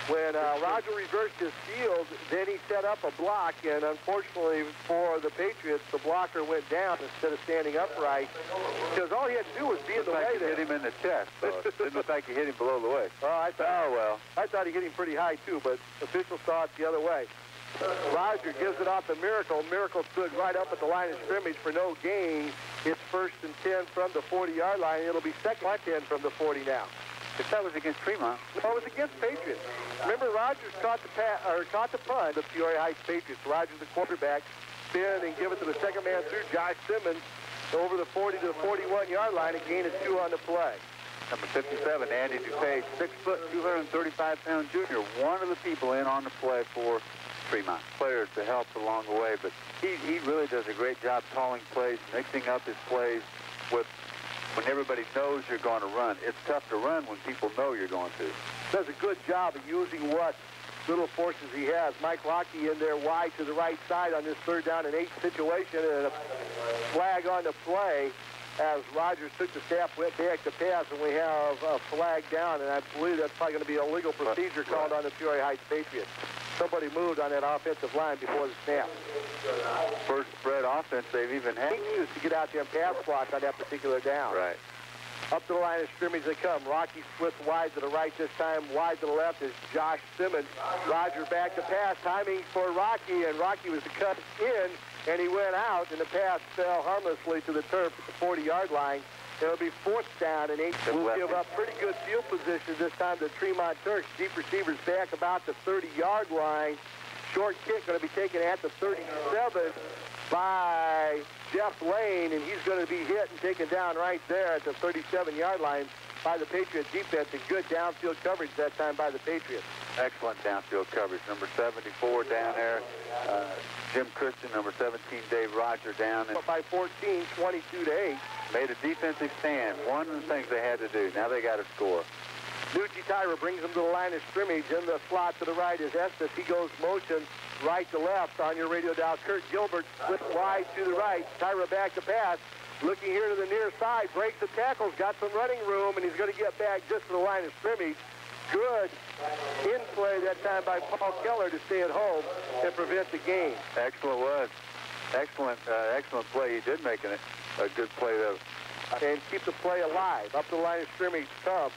When Roger reversed his field, then he set up a block, and unfortunately for the Patriots, the blocker went down instead of standing upright, because all he had to do was be in the way there. Hit him in the chest, so it didn't look like he hit him below the waist. I thought he hit him pretty high, too, but officials saw it the other way. Roger gives it off to Miracle. Miracle stood right up at the line of scrimmage for no gain. It's 1st and 10 from the 40-yard line. It'll be 2nd and 10 from the 40 now. If that was against Tremont. No, it was against Patriots. Remember, Rogers caught the punt, the Peoria Heights Patriots. Rogers, the quarterback, spin and give it to the second man through Josh Simmons over the 40 to the 41-yard line. A gain of 2 on the play. Number 57, Andy DuPage, 6 foot, 235-pound junior. One of the people in on the play for Tremont. Players to help along the way, but he really does a great job calling plays, mixing up his plays with when everybody knows you're going to run. It's tough to run when people know you're going to. Does a good job of using what little forces he has. Mike Rocky in there wide to the right side on this 3rd down and 8 situation, and a flag on the play as Rogers took the snap, went back to pass, and we have a flag down, and I believe that's probably going to be a legal procedure called on the Peoria Heights Patriots. Somebody moved on that offensive line before the snap. First spread offense they've even had. Anxious to get out there and pass block on that particular down. Right. Up to the line of scrimmage they come. Rocky splits wide to the right this time. Wide to the left is Josh Simmons. Roger back to pass. Timing for Rocky, and Rocky was to cut in, and he went out, and the pass fell harmlessly to the turf at the 40-yard line. It'll be 4th down and 8. We'll give up pretty good field position this time to Tremont Turks. Deep receivers back about the 30-yard line. Short kick going to be taken at the 37 by Jeff Lane, and he's going to be hit and taken down right there at the 37-yard line by the Patriot defense, and good downfield coverage that time by the Patriots. Excellent downfield coverage. Number 74 down there, Jim Christian. Number 17, Dave Roger down. And by 14, 22 to 8. Made a defensive stand. One of the things they had to do. Now they got to score. Nucci Tyra brings him to the line of scrimmage. In the slot to the right is Estes. He goes motion right to left on your radio dial. Kurt Gilbert slips wide to the right. Tyra back to pass. Looking here to the near side. Breaks the tackles. Got some running room, and he's going to get back just to the line of scrimmage. Good in play that time by Paul Keller to stay at home and prevent the game. Excellent was. Excellent play. He did make a good play, though. And keep the play alive. Up the line of scrimmage comes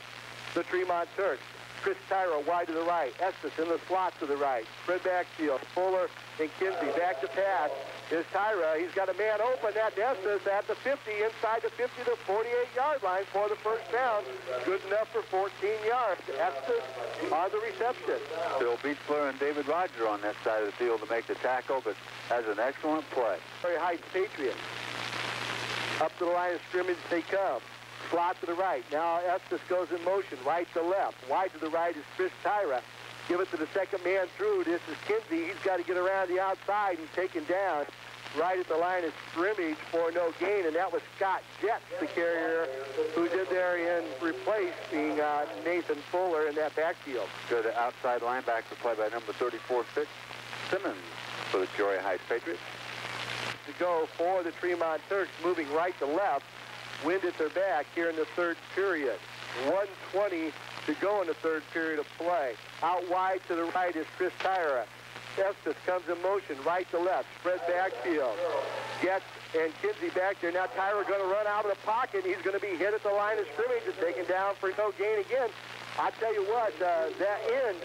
the Tremont Turks. Chris Tyra wide to the right. Estes in the slot to the right. Spread backfield. Fuller and Kinsey back to pass. Is Tyra. He's got a man open at Estes at the 50, inside the 50 to 48-yard line for the first down. Good enough for 14 yards. Estes on the reception. Bill Beachler and David Roger on that side of the field to make the tackle, but has an excellent play. Peoria Heights Patriots. Up to the line of scrimmage they come. Slot to the right. Now Estes goes in motion, right to left. Wide to the right is Chris Tyra. Give it to the second man through. This is Kinsey. He's got to get around the outside and taken down right at the line of scrimmage for no gain, and that was Scott Jett, the carrier, who's in there in replacing Nathan Fuller in that backfield. Good outside linebacker play by number 34, Simmons for the Peoria Heights Patriots. To go for the Tremont Turks, moving right to left. Wind at their back here in the third period. 1:20 to go in the third period of play. Out wide to the right is Chris Tyra. Estes comes in motion, right to left, spread backfield. Getz and Kinsey back there. Now Tyra going to run out of the pocket. He's going to be hit at the line of scrimmage and taken down for no gain again. I tell you what, that end,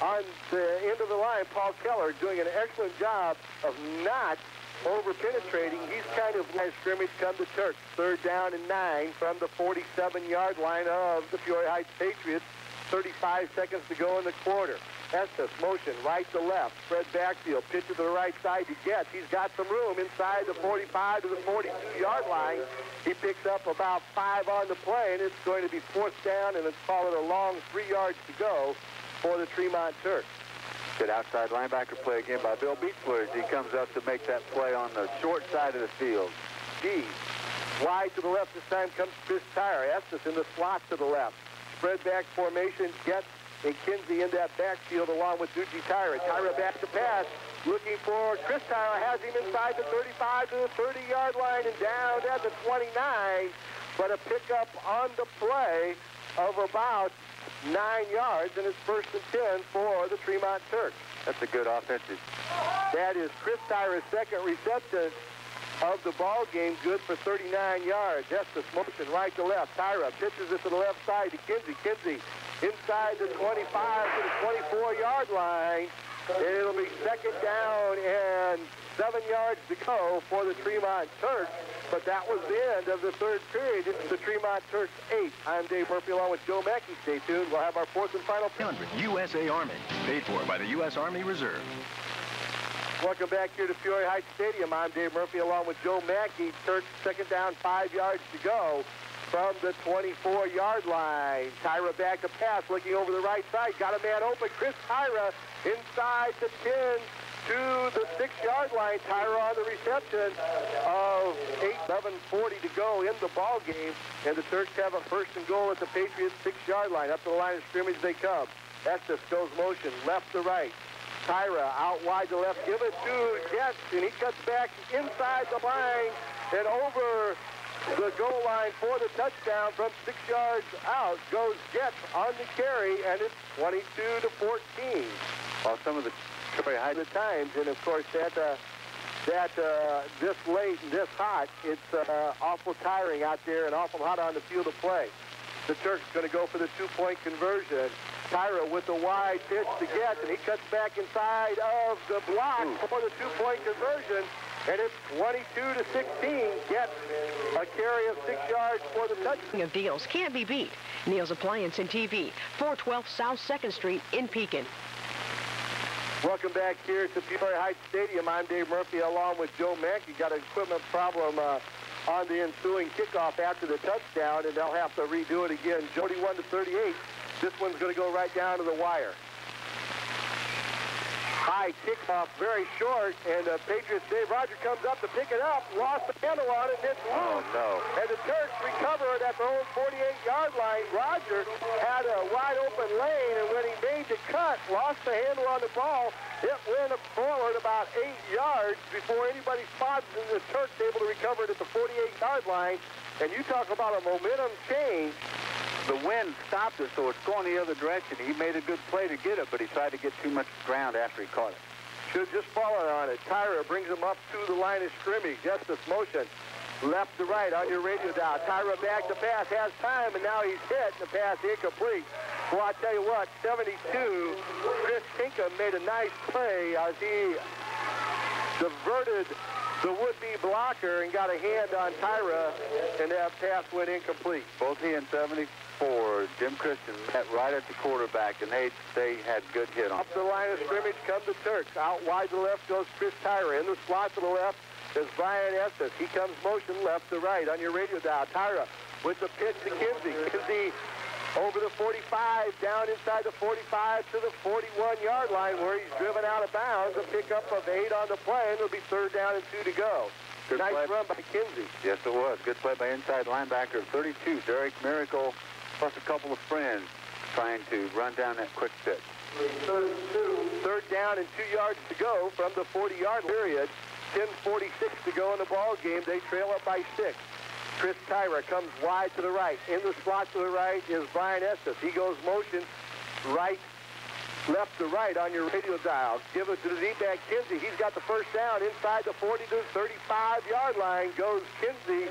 on the end of the line, Paul Keller doing an excellent job of not over-penetrating. He's kind of line of scrimmage come to Turks. 3rd down and 9 from the 47-yard line of the Peoria Heights Patriots. 35 seconds to go in the quarter. Estes, motion, right to left, spread backfield, pitch to the right side to Getz. He's got some room inside the 45 to the 42-yard line. He picks up about 5 on the play, and it's going to be 4th down, and let's call it a long 3 yards to go for the Tremont Turks. Good outside linebacker play again by Bill Beachler as he comes up to make that play on the short side of the field. G, wide to the left this time comes Chris Tyra. Estes in the slot to the left. Spread back formation, Getz and Kinsey in that backfield along with Duji Tyra. Tyra back to pass, looking for Chris Tyra, has him inside the 35 to the 30-yard line and down at the 29, but a pickup on the play of about 9 yards, and it's 1st and 10 for the Tremont Turks. That's a good offensive. That is Chris Tyra's second reception of the ball game, good for 39 yards. Estes motion right to left. Tyra pitches it to the left side to Kinsey. Kinsey inside the 25 to the 24-yard line. It'll be 2nd down and 7 yards to go for the Tremont Turks. But that was the end of the third period. It's the Tremont Turks 8. I'm Dave Murphy along with Joe Mackey. Stay tuned. We'll have our 4th and final. 100 USA Army, paid for by the U.S. Army Reserve. Welcome back here to Peoria Heights Stadium. I'm Dave Murphy along with Joe Mackey. Turks 2nd down, 5 yards to go from the 24-yard line. Tyra back to pass, looking over the right side. Got a man open. Chris Tyra inside the 10 to the 6-yard line. Tyra on the reception of 11:40 to go in the ball game. And the Turks have a 1st and goal at the Patriots 6-yard line. Up to the line of scrimmage they come. Estes goes motion, left to right. Tyra out wide to left. Give it to Getz, and he cuts back inside the line and over the goal line for the touchdown. From 6 yards out goes Getz on the carry, and it's 22 to 14. While some of the Very high the times, and of course that this late and this hot, it's awful tiring out there and awful hot on the field of play. The Turks going to go for the 2-point conversion. Tyra with the wide pitch to Getz, and he cuts back inside of the block for the 2-point conversion, and it's 22 to 16. Getz a carry of 6 yards for the touchdown. Of deals can't be beat. Neil's Appliance and TV, 412 South 2nd Street in Pekin. Welcome back here to Peoria Heights Stadium. I'm Dave Murphy along with Joe Mackey. Got an equipment problem on the ensuing kickoff after the touchdown, and they'll have to redo it again. 41 to 38. This one's going to go right down to the wire. High kickoff, very short, and Patriots Dave Roger comes up to pick it up, lost the handle on it, and it's loose. Oh, no. And the Turks recover it at their own 48-yard line. Roger had a wide open lane, and when he made the cut, lost the handle on the ball. It went forward about 8 yards before anybody spots it, and the Turks able to recover it at the 48-yard line. And you talk about a momentum change. The wind stopped it, so it's going the other direction. He made a good play to get it, but he tried to get too much ground after he caught it. Should have just fallen on it. Tyra brings him up to the line of scrimmage. Estes motion. left to right on your radio dial. Tyra back to pass, has time, and now he's hit, and the pass incomplete. Well, I tell you what, 72, Chris Tinkham made a nice play as he diverted the would-be blocker and got a hand on Tyra, and that pass went incomplete. Both he and 74, Jim Christian, met right at the quarterback, and they had good hit on. Up the line of scrimmage come the Turks. Out wide to the left goes Chris Tyra. In the slot to the left is Brian Estes. He comes motion left to right on your radio dial. Tyra with the pitch to Kinsey. Kinsey over the 45, down inside the 45 to the 41-yard line where he's driven out of bounds. A pickup of 8 on the play, and it'll be 3rd down and 2 to go. Good nice play. Run by Kinsey. Yes, it was. Good play by inside linebacker 32, Derek Miracle, plus a couple of friends trying to run down that quick pitch. 3rd down and 2 yards to go from the 40-yard period. 10:46 to go in the ball game. They trail up by 6. Chris Tyra comes wide to the right. In the slot to the right is Brian Estes. He goes motion right, left to right on your radio dial. Give it to the D-back Kinsey. He's got the first down inside the 40 to 35-yard line. Goes Kinsey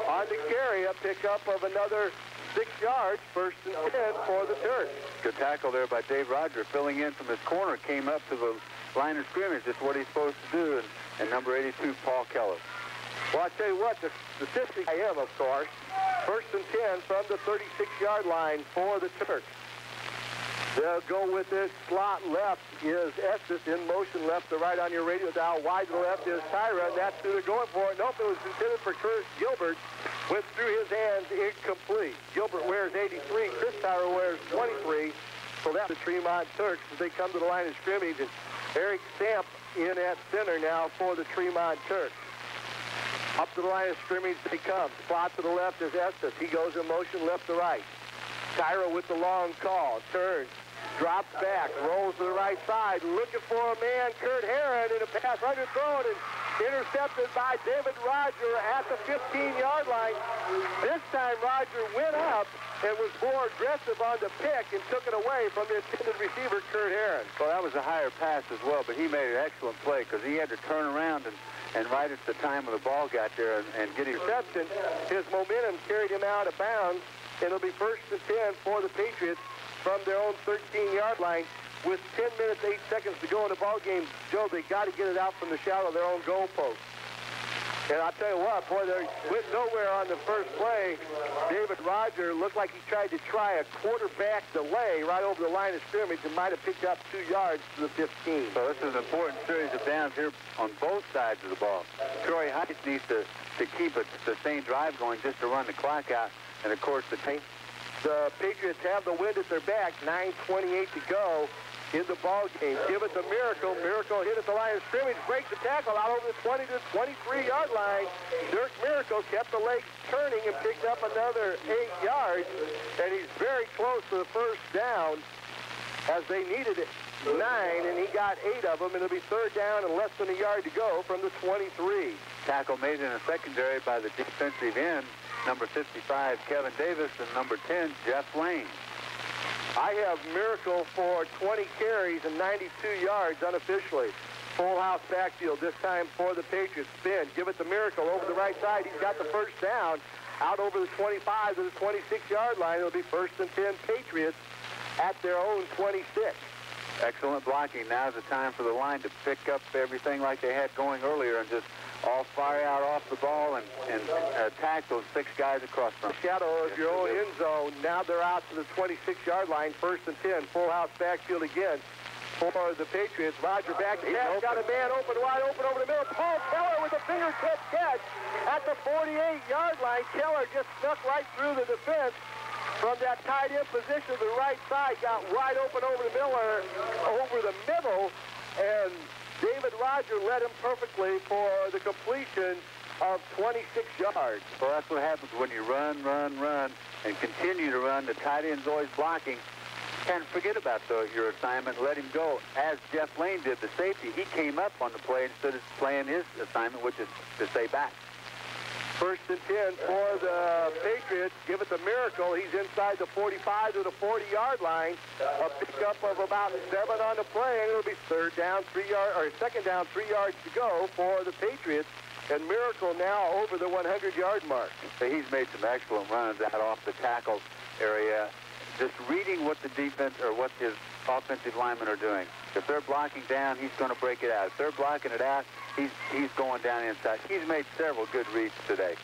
on the carry. A pickup of another 6 yards. 1st and 10 for the Turks. Good tackle there by Dave Roger, filling in from his corner. Came up to the line of scrimmage. That's what he's supposed to do. And number 82, Paul Keller. Well, I tell you what, the statistics I have, of course. 1st and 10 from the 36-yard line for the Turks. They'll go with it. Slot left is Estes in motion left to right on your radio dial. Wide to the left is Tyra, and that's who they're going for. Nope, it was intended for Curtis Gilbert. Went through his hands, incomplete. Gilbert wears 83. Chris Tyra wears 23. So that's the Tremont Turks as they come to the line of scrimmage. And Eric Stamp in at center now for the Tremont Turks. Up to the line of scrimmage they come. Slot to the left is Estes. He goes in motion left to right. Tyra with the long call. Turns. Drops back. Rolls to the right side. Looking for a man, Kurt Herron, in a pass underthrown and intercepted by David Roger at the 15-yard line. This time Roger went up and was more aggressive on the pick and took it away from the intended receiver, Kurt Herron. Well, that was a higher pass as well, but he made an excellent play because he had to turn around and right at the time when the ball got there and get his reception. His momentum carried him out of bounds, and it'll be 1st and 10 for the Patriots from their own 13-yard line. With 10 minutes, 8 seconds to go in the ball game, Joe, they got to get it out from the shadow of their own goalpost. And I'll tell you what, boy, they went nowhere on the first play. David Roger looked like he tried to try a quarterback delay right over the line of scrimmage and might have picked up 2 yards to the 15. So this is an important series of downs here on both sides of the ball. Troy Heights needs to keep a sustained drive going just to run the clock out. And, of course, the Patriots have the wind at their back. 9:28 to go in the ball game. Give it to Miracle. Miracle hit at the line of scrimmage, breaks the tackle out over the 20 to 23-yard line. Dirk Miracle kept the legs turning and picked up another 8 yards, and he's very close to the first down as they needed it 9, and he got 8 of them, and it'll be 3rd down and less than a yard to go from the 23. Tackle made in a secondary by the defensive end, number 55, Kevin Davis, and number 10, Jeff Lane. I have Miracle for 20 carries and 92 yards unofficially. Full house backfield this time for the Patriots. Spin. Give it to Miracle over the right side. He's got the first down out over the 25 to the 26-yard line. It'll be 1st and 10 Patriots at their own 26. Excellent blocking. Now's the time for the line to pick up everything like they had going earlier and just all fire out off the ball and attack those 6 guys across from shadow of your own end zone. Now they're out to the 26-yard line. 1st and 10. Full house backfield again for the Patriots. Roger back to pass. Got a man open, wide open over the middle. Paul Keller with a fingertip catch at the 48-yard line. Keller just snuck right through the defense from that tight end position to the right side. Got wide open over the middle, and David Roger led him perfectly for the completion of 26 yards. Well, that's what happens when you run, and continue to run. The tight end's always blocking. Can't forget about your assignment. Let him go. As Jeff Lane did, the safety, he came up on the play instead of playing his assignment, which is to stay back. 1st and 10 for the Patriots. Give it to Miracle. He's inside the 45 to the 40-yard line. A pickup of about 7 on the play, and it'll be 2nd down, 3 yards to go for the Patriots And Miracle now over the 100-yard mark. He's made some excellent runs out off the tackle area, just reading what the defense or what his offensive linemen are doing. If they're blocking down, he's going to break it out. If they're blocking it out, he's going down inside. He's made several good reads today.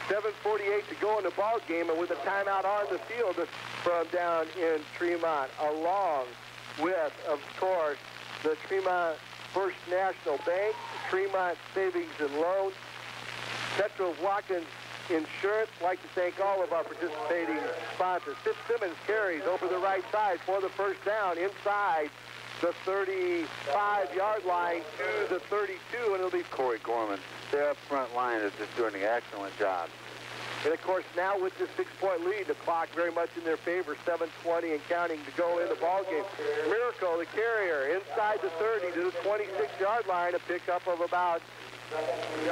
7:48 to go in the ball game, and with a timeout on the field from down in Tremont, along with, of course, the Tremont First National Bank, Tremont Savings and Loans, Petro Watkins Insurance. I'd like to thank all of our participating sponsors. Fitzsimmons carries over the right side for the first down inside the 35-yard line to the 32, and it'll be Corey Gorman. Their front line is just doing an excellent job. And, of course, now with this 6-point lead, the clock very much in their favor, 7:20 and counting to go in the ballgame. Miracle, the carrier, inside the 30 to the 26-yard line, a pickup of about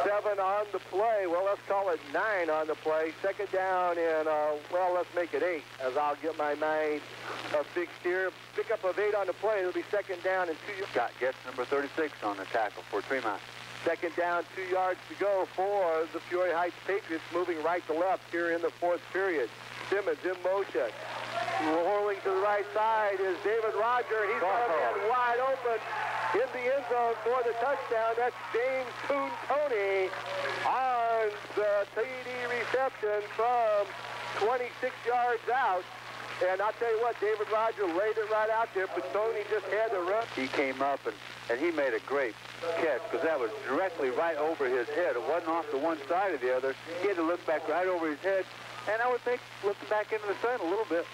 7 on the play. Well, let's call it 9 on the play. Second down and, well, let's make it 8, as I'll get my mind fixed here. Pickup of 8 on the play. It'll be second down and 2 yards. Scott gets number 36 on the tackle for Tremont. Second down, 2 yards to go for the Peoria Heights Patriots, moving right to left here in the fourth period. Simmons in motion. Rolling to the right side is David Roger. He's got a man wide open in the end zone for the touchdown. That's James Tony on the TD reception from 26 yards out. And I'll tell you what, David Roger laid it right out there, but Tony just had to run. He came up and he made a great catch because that was directly right over his head. It wasn't off to one side or the other. He had to look back right over his head, and I would think looking back into the sun a little bit.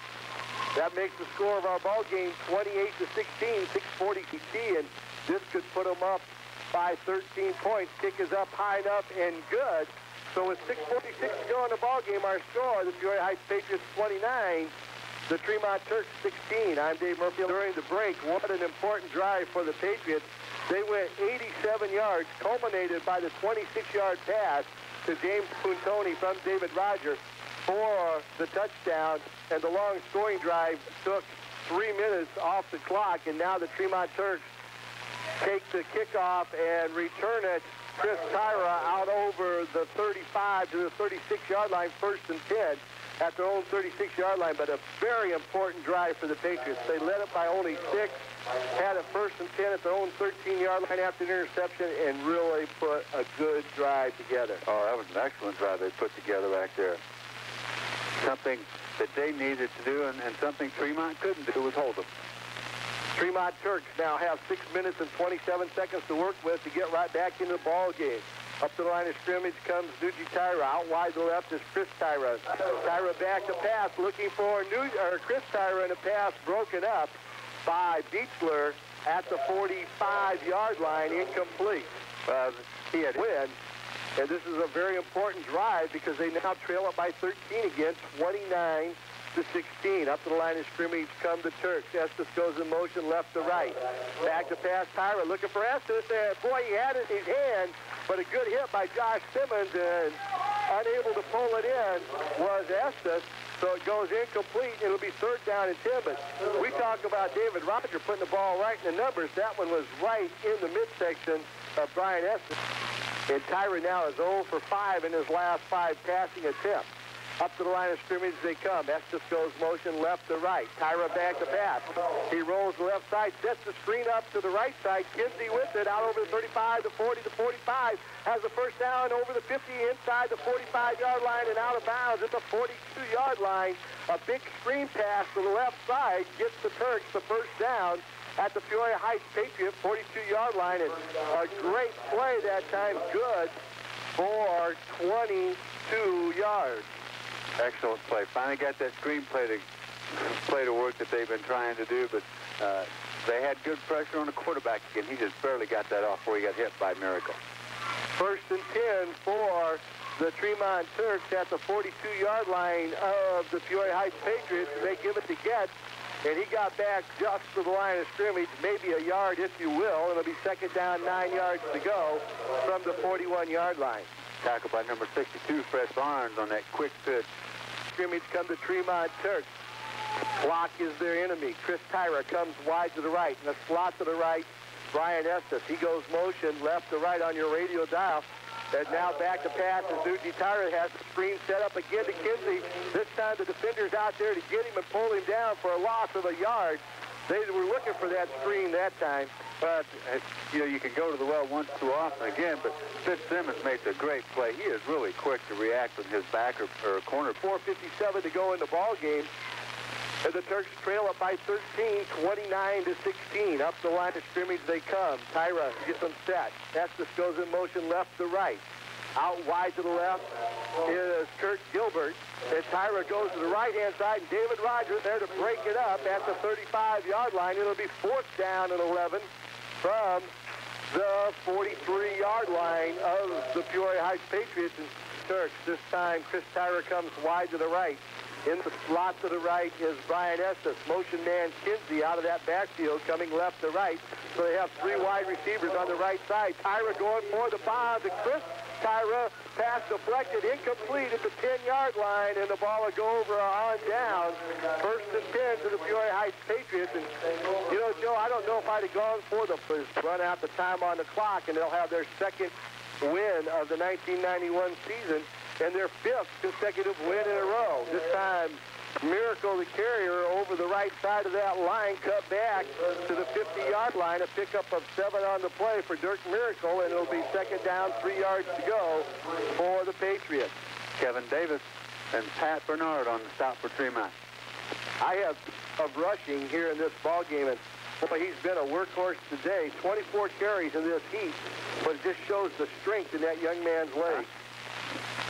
That makes the score of our ball game 28-16, 6:40 TT, and this could put them up by 13 points. Kick is up high enough and good. So with 6:46 to go in the ball game, our score, the Peoria Heights Patriots 29, the Tremont Turks 16. I'm Dave Murphy. During the break, what an important drive for the Patriots. They went 87 yards, culminated by the 26-yard pass to James Puntoni from David Roger for the touchdown, and the long scoring drive took 3 minutes off the clock, and now the Tremont Turks take the kickoff and return it. Chris Tyra out over the 35 to the 36-yard line, first and 10 at their own 36-yard line, but a very important drive for the Patriots. They led it by only 6, had a first and 10 at their own 13-yard line after an interception, and really put a good drive together. Oh, that was an excellent drive they put together back there. Something that they needed to do and something Tremont couldn't do was hold them. Tremont Turks now have 6 minutes and 27 seconds to work with to get right back into the ball game. Up to the line of scrimmage comes Nuji Tyra. Out wide to the left is Chris Tyra. Tyra back to pass, looking for Chris Tyra, in a pass broken up by Beechler at the 45-yard line, incomplete. He had win, and this is a very important drive because they now trail up by 13 again, 29-16. Up to the line of scrimmage come the Turks. Estes goes in motion left to right. Back to pass, Tyra looking for Estes. Boy, he had it in his hand, but a good hit by Josh Simmons, and unable to pull it in was Estes. So it goes incomplete. It'll be third down and 10. But we talk about David Roger putting the ball right in the numbers. That one was right in the midsection of Brian Estes. And Tyra now is 0 for 5 in his last 5 passing attempts. Up to the line of scrimmage they come. Estes goes motion left to right. Tyra back to pass. He rolls the left side, sets the screen up to the right side. Kinsey with it out over the 35, the 40, the 45. Has the first down over the 50 inside the 45-yard line and out of bounds at the 42-yard line. A big screen pass to the left side gets the Turks the first down at the Peoria Heights Patriot 42-yard line. And a great play that time, good for 22 yards. Excellent play. Finally got that screen play to work that they've been trying to do, but they had good pressure on the quarterback again. He just barely got that off before he got hit by Miracle. First and 10 for the Tremont Turks at the 42-yard line of the Peoria Heights Patriots. They give it to Getz, and he got back just to the line of scrimmage, maybe a yard, if you will. It'll be second down, 9 yards to go from the 41-yard line. Tackled by number 62, Fred Barnes, on that quick pitch. Scrimmage come to Tremont Turks. Block is their enemy. Chris Tyra comes wide to the right. In the slot to the right, Brian Estes. He goes motion left to right on your radio dial. And now back to pass as Newton Tyra has the screen set up again to Kinsey. This time the defender's out there to get him and pull him down for a loss of a yard. They were looking for that screen that time. But, you know, you can go to the well once too often again, but Fitzsimmons makes a great play. He is really quick to react with his back or corner. 4:57 to go in the ball game. And the Turks trail up by 13, 29-16. Up the line of scrimmage they come. Tyra gets them set. Estes goes in motion left to right. Out wide to the left is Kurt Gilbert. And Tyra goes to the right-hand side, and David Rogers there to break it up at the 35-yard line. It'll be 4th down and 11 from the 43-yard line of the Peoria Heights Patriots and Turks. This time, Chris Tyra comes wide to the right. In the slot to the right is Brian Estes. Motion man Kinsey out of that backfield coming left to right. So they have 3 wide receivers on the right side. Tyra going for the bomb to Chris Tyra. Pass deflected, incomplete at the 10-yard line, and the ball will go over on down. 1st and 10 to the Peoria Heights Patriots. And, you know, Joe, I don't know if I'd have gone for the run out the time on the clock, and they'll have their 2nd win of the 1991 season and their 5th consecutive win in a row. This time, Miracle, the carrier, over the right side of that line, cut back to the 50-yard line, a pickup of 7 on the play for Dirk Miracle, and it'll be 2nd down, 3 yards to go for the Patriots. Kevin Davis and Pat Bernard on the stop for Tremont. I have of rushing here in this ball game, and boy, he's been a workhorse today. 24 carries in this heat, but it just shows the strength in that young man's legs.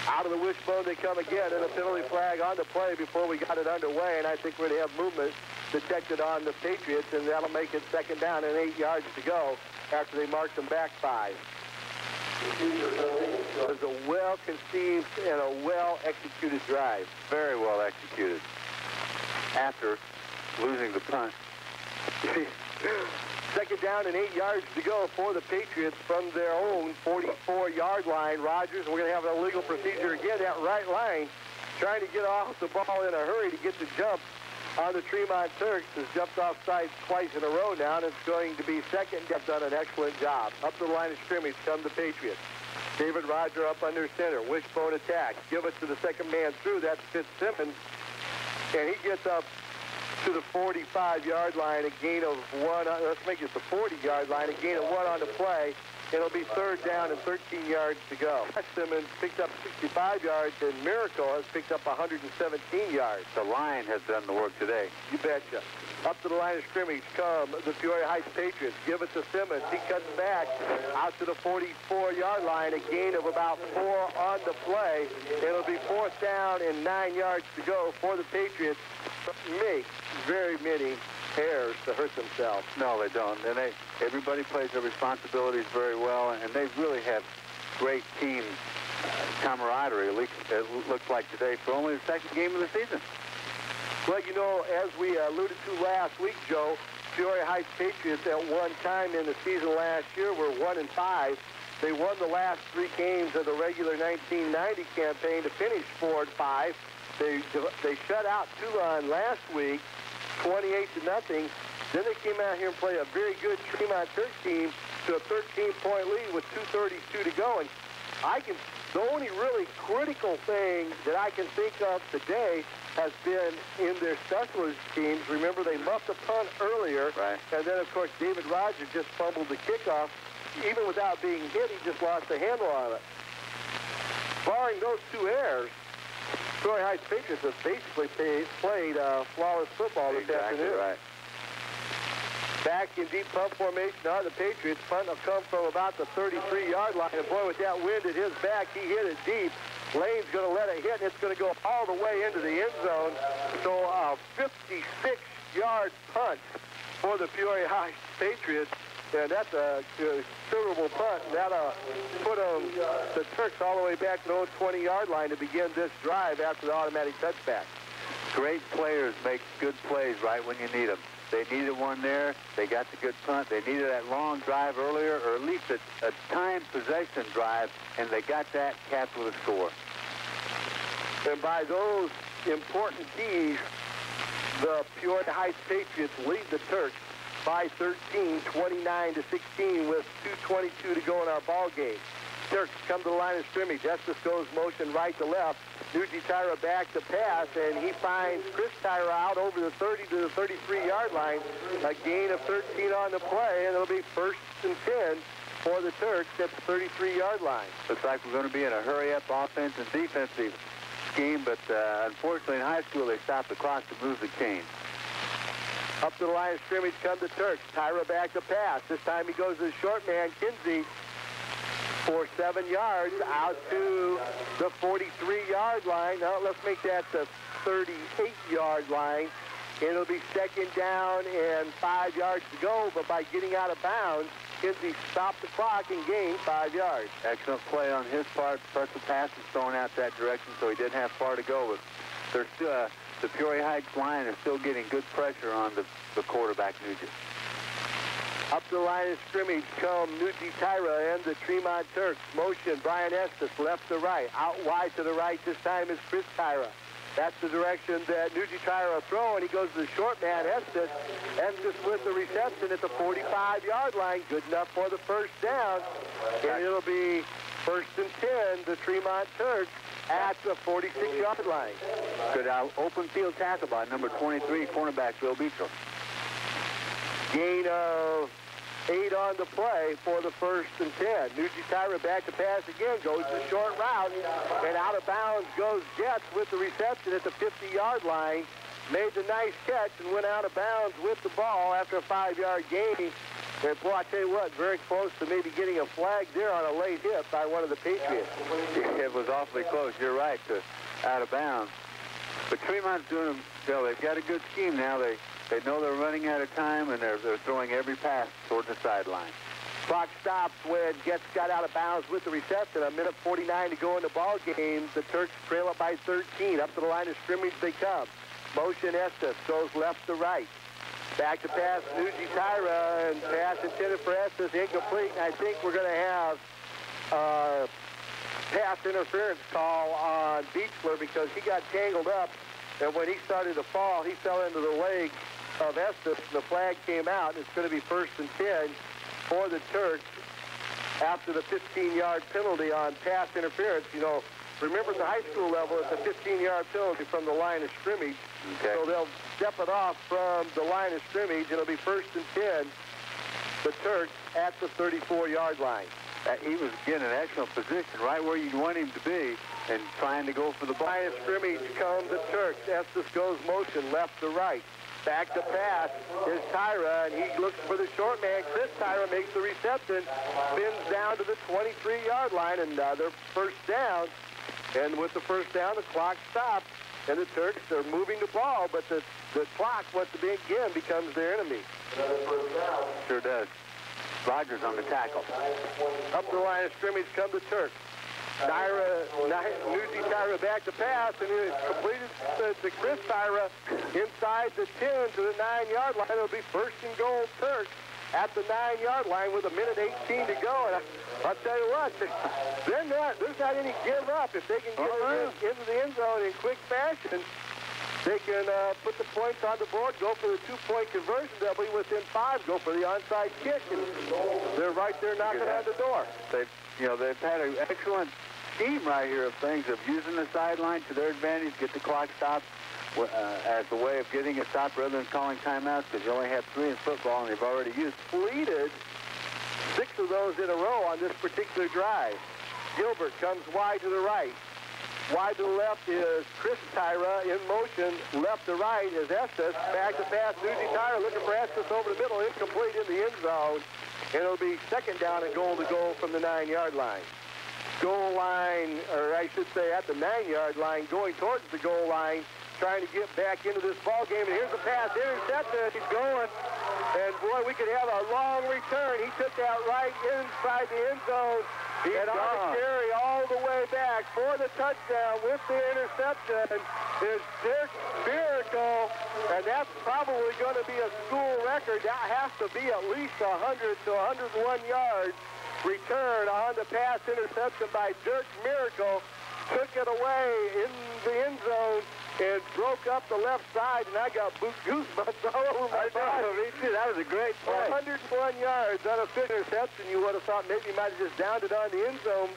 Out of the wishbone they come again, and a penalty flag on the play before we got it underway, and I think we're going to have movement detected on the Patriots, and that'll make it 2nd down and 8 yards to go after they marked them back 5. It was a well-conceived and a well-executed drive. Very well executed. After losing the punt. 2nd down and 8 yards to go for the Patriots from their own 44-yard line. Rogers, we're going to have an illegal procedure again, that right line, trying to get off the ball in a hurry to get the jump on the Tremont Turks. Has jumped off sides twice in a row now, and it's going to be 2nd. They've done an excellent job. Up the line of scrimmage come the Patriots. David Rogers up under center. Wishbone attack. Give it to the 2nd man through. That's Fitzsimmons. And he gets up to the 45-yard line, a gain of 1. Let's make it the 40-yard line, a gain of 1 on the play. It'll be 3rd down and 13 yards to go. Simmons picked up 65 yards, and Miracle has picked up 117 yards. The line has done the work today. You betcha. Up to the line of scrimmage come the Peoria Heights Patriots. Give it to Simmons. He cuts back out to the 44-yard line, a gain of about 4 on the play. It'll be 4th down and 9 yards to go for the Patriots. Make very many errors to hurt themselves. No, they don't. And everybody plays their responsibilities very well, and they really have great team camaraderie, at least it looks like today, for only the 2nd game of the season. Well, you know, as we alluded to last week, Joe, Peoria Heights Patriots at one time in the season last year were 1-5. They won the last 3 games of the regular 1990 campaign to finish 4-5. They shut out Toulon last week, 28-0. Then they came out here and played a very good Tremont Turk team to a 13-point lead with 2:32 to go. And the only really critical thing that I can think of today has been in their specialist teams. Remember, they muffed a punt earlier, right, and then, of course, David Rogers just fumbled the kickoff. Even without being hit, he just lost the handle on it. Barring those 2 errors, Peoria Heights Patriots have basically played flawless football this afternoon. Right. Back in deep punt formation are the Patriots. Punt will come from about the 33-yard line. And boy, with that wind at his back, he hit it deep. Lane's going to let it hit, and it's going to go all the way into the end zone. So a 56-yard punt for the Peoria Heights Patriots. And that's a considerable punt. That'll put the Turks all the way back to the own 20-yard line to begin this drive after the automatic touchback. Great players make good plays right when you need them. They needed one there. They got the good punt. They needed that long drive earlier, or at least a time possession drive, and they got that, capped with a score. And by those important keys, the Peoria Heights Patriots lead the Turks by 13, 29-16, with 2:22 to go in our ball game. Turks come to the line of scrimmage. Estes goes motion right to left. Nuji Tyra back to pass, and he finds Chris Tyra out over the 30 to the 33-yard line. A gain of 13 on the play, and it'll be 1st and 10 for the Turks at the 33-yard line. Looks like we're going to be in a hurry-up offense and defensive scheme, but unfortunately in high school they stopped the clock to move the chains. Up to the line of scrimmage come the Turks. Tyra back to pass. This time he goes to the short man, Kinsey, for 7 yards out to the 43-yard line. Now let's make that the 38-yard line. It'll be 2nd down and 5 yards to go, but by getting out of bounds, Kinsey stopped the clock and gained 5 yards. Excellent play on his part. Special pass is thrown out that direction, so he didn't have far to go. But there's still, the Peoria Heights line is still getting good pressure on the quarterback, Nugent. Up the line of scrimmage come Nuji Tyra and the Tremont Turks. Motion, Brian Estes, left to right. Out wide to the right this time is Chris Tyra. That's the direction that Nuji Tyra will throw, and he goes to the short man, Estes. Estes with the reception at the 45-yard line. Good enough for the 1st down. And it'll be 1st and 10, the Tremont Turks at the 46-yard line. Good open field tackle by number 23, cornerback Bill Beacham. Gain of 8 on the play for the 1st and 10. Nuji Tyra back to pass again, goes the short route, and out of bounds goes Jets with the reception at the 50-yard line. Made the nice catch and went out of bounds with the ball after a 5-yard gain. And boy, I tell you what, very close to maybe getting a flag there on a late hit by one of the Patriots. It was awfully close, you're right, to out of bounds. But Tremont's doing them, they've got a good scheme now. They know they're running out of time, and they're throwing every pass toward the sideline. Clock stops when Jets got out of bounds with the reception. A minute 49 to go in the ball game. The Turks trail up by 13. Up to the line of scrimmage they come. Motion Estes goes left to right. Back to pass Nuji Tyra, and pass intended for Estes, incomplete. And I think we're going to have a pass interference call on Beachler because he got tangled up, and when he started to fall, he fell into the leg of Estes, and the flag came out. It's going to be 1st and 10 for the Turks after the 15-yard penalty on pass interference. You know, remember at the high school level, it's a 15-yard penalty from the line of scrimmage. Okay. So they'll step it off from the line of scrimmage. It'll be 1st and 10, the Turks at the 34-yard line. He was in an excellent position, right where you'd want him to be, and trying to go for the ball. Line of scrimmage come the Turks. Estes goes motion left to right. Back to pass is Tyra, and he looks for the short man. Chris Tyra makes the reception, spins down to the 23-yard line, and they're 1st down. And with the 1st down, the clock stops, and the Turks are moving the ball, but the clock, once again, becomes their enemy. Sure does. Rogers on the tackle. Up the line of scrimmage come the Turks. Nuji Tyra back to pass, and it completed to Chris Tyra inside the 10 to the 9-yard line. It'll be 1st and goal Turks at the 9-yard line with a minute 18 to go. And I'll tell you what, there's not any give up. If they can get into the end zone in quick fashion, they can put the points on the board, go for the 2-point conversion. They'll be within 5, go for the onside kick, and they're right there knocking on the door. They've had an excellent scheme right here of things, of using the sideline to their advantage, get the clock stopped as a way of getting it stopped rather than calling timeouts, because you only have 3 in football, and they've already completed 6 of those in a row on this particular drive. Gilbert comes wide to the right. Wide to the left is Chris Tyra in motion. Left to right is Estes. Back to pass, Nuji Tyra looking for Estes over the middle. Incomplete in the end zone. And it'll be 2nd down and goal to go from the 9-yard line. Goal line, or I should say at the 9-yard line, going towards the goal line, trying to get back into this ball game. And here's the pass, intercepted. He's going. And boy, we could have a long return. He took that right inside the end zone. And on the carry all the way back for the touchdown with the interception is Dirk Miracle, and that's probably going to be a school record. That has to be at least 100 to 101 yards return on the pass interception by Dirk Miracle. took it away in the end zone and broke up the left side, and I got goosebumps all over my body. Me too. That was a great play. 101 yards on a interception. You would have thought maybe he might have just downed it on the end zone,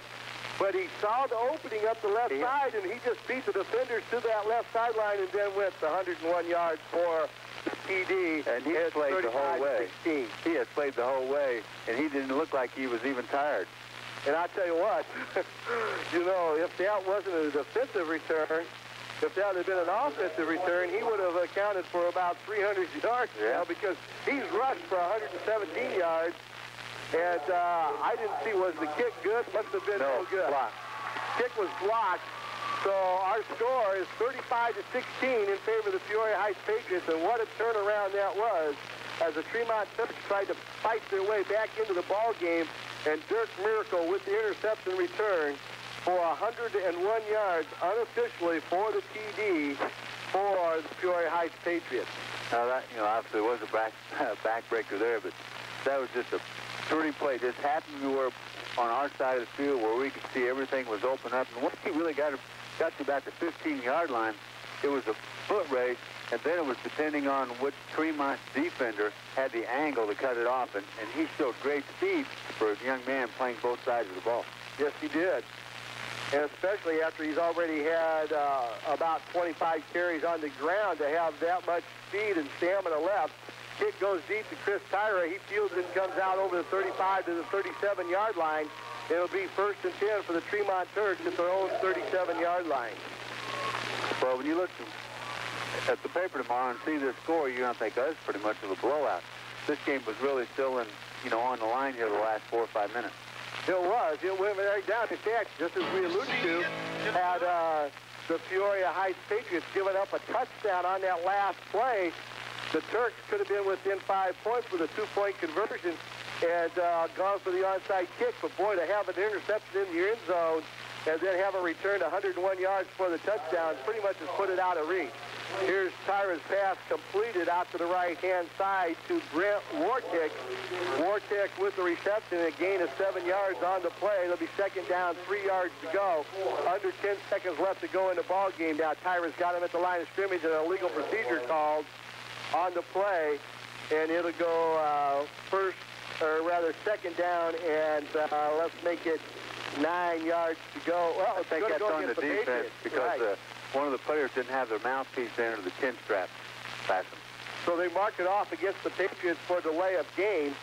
but he saw the opening up the left side, and he just beat the defenders to that left sideline and then went the 101 yards for the TD. And he had played the whole way. He had played the whole way, and he didn't look like he was even tired. And I tell you what, you know, if that wasn't a defensive return, if that had been an offensive return, he would have accounted for about 300 yards now, because he's rushed for 117 yards. And I didn't see, was the kick good? Must have been no good. Blocked. Kick was blocked. So our score is 35-16 in favor of the Peoria Heights Patriots. And what a turnaround that was, as the Tremont Turks tried to fight their way back into the ball game. And Dirk Miracle with the interception return for 101 yards unofficially for the TD for the Peoria Heights Patriots. Now that, you know, obviously was a backbreaker there, but that was just a pretty play. Just happened to where on our side of the field where we could see everything was open up. And once he really got to about the 15-yard line, it was a foot race, and then it was depending on which Tremont defender had the angle to cut it off. And he showed great speed for a young man playing both sides of the ball. Yes, he did. And especially after he's already had about 25 carries on the ground, to have that much speed and stamina left. Kick goes deep to Chris Tyra. He fields it and comes out over the 35 to the 37-yard line. It'll be 1st and 10 for the Tremont Turks at their own 37-yard line. Well, when you look at the paper tomorrow and see this score, you're going to think, oh, that's pretty much of a blowout. This game was really still in, you know, on the line here the last 4 or 5 minutes. It was. It went right down. In fact, just as we alluded to, had the Peoria Heights Patriots given up a touchdown on that last play, the Turks could have been within 5 points with a 2-point conversion and gone for the onside kick. But boy, to have an interception in the end zone and then have a return to 101 yards for the touchdown pretty much has put it out of reach. Here's Tyra's pass completed out to the right-hand side to Brent Wartick. Wartick with the reception and a gain of 7 yards on the play. It'll be 2nd down, 3 yards to go. Under 10 seconds left to go in the ball game. Now Tyra's got him at the line of scrimmage and a legal procedure called on the play. And it'll go 2nd down, and let's make it 9 yards to go. Well, I think that's on the defense because one of the players didn't have their mouthpiece in or the chin strap fastened. So they mark it off against the Patriots for delay of game.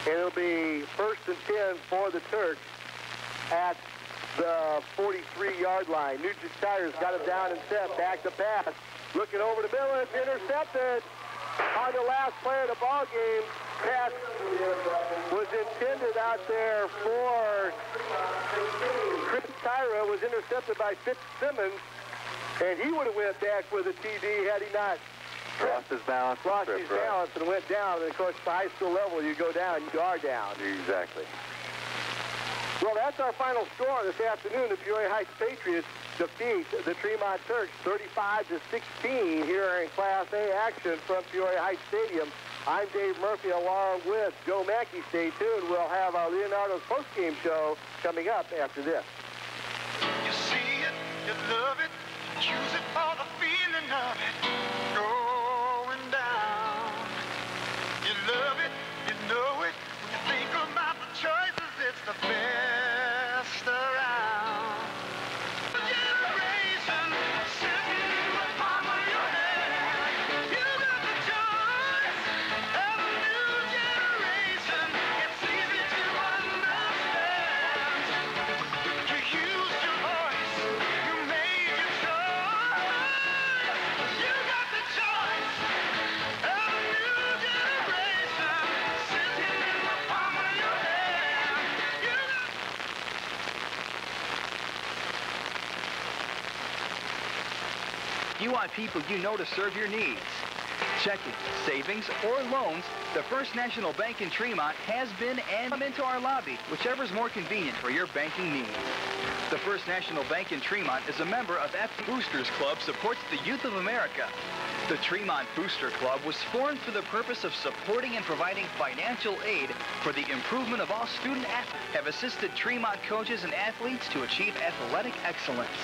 And it'll be 1st and 10 for the Turks at the 43-yard line. Nugent Shires got it down and set. Back to pass. Looking over the middle, it's intercepted on the last play of the ball game. Pass was intended out there for Chris Tyra. Was intercepted by Fitzsimmons, and he would have went back with a TD had he not lost his balance. Lost his balance and went down. And of course, at the high school level, you go down, you are down. Exactly. Well, that's our final score this afternoon. The Peoria Heights Patriots defeat the Tremont Turks 35-16 here in Class A action from Peoria Heights Stadium. I'm Dave Murphy along with Joe Mackey. Stay tuned. We'll have our Leonardo's postgame show coming up after this. You see it, you love it, use it for the feeling of it going down. You love it, you know it, when you think about the choices, it's the best around. Generation sitting in the palm of your hand. You got the choice of a new generation. It's easy to understand. You used your voice, you made your choice. You got the choice of a new generation sitting in the palm of your hand. You want people you know to serve your needs. Checking, savings, or loans, the First National Bank in Tremont has been and come into our lobby, whichever is more convenient for your banking needs. The First National Bank in Tremont is a member of FD Boosters Club, supports the youth of America. The Tremont Booster Club was formed for the purpose of supporting and providing financial aid for the improvement of all student athletes, have assisted Tremont coaches and athletes to achieve athletic excellence.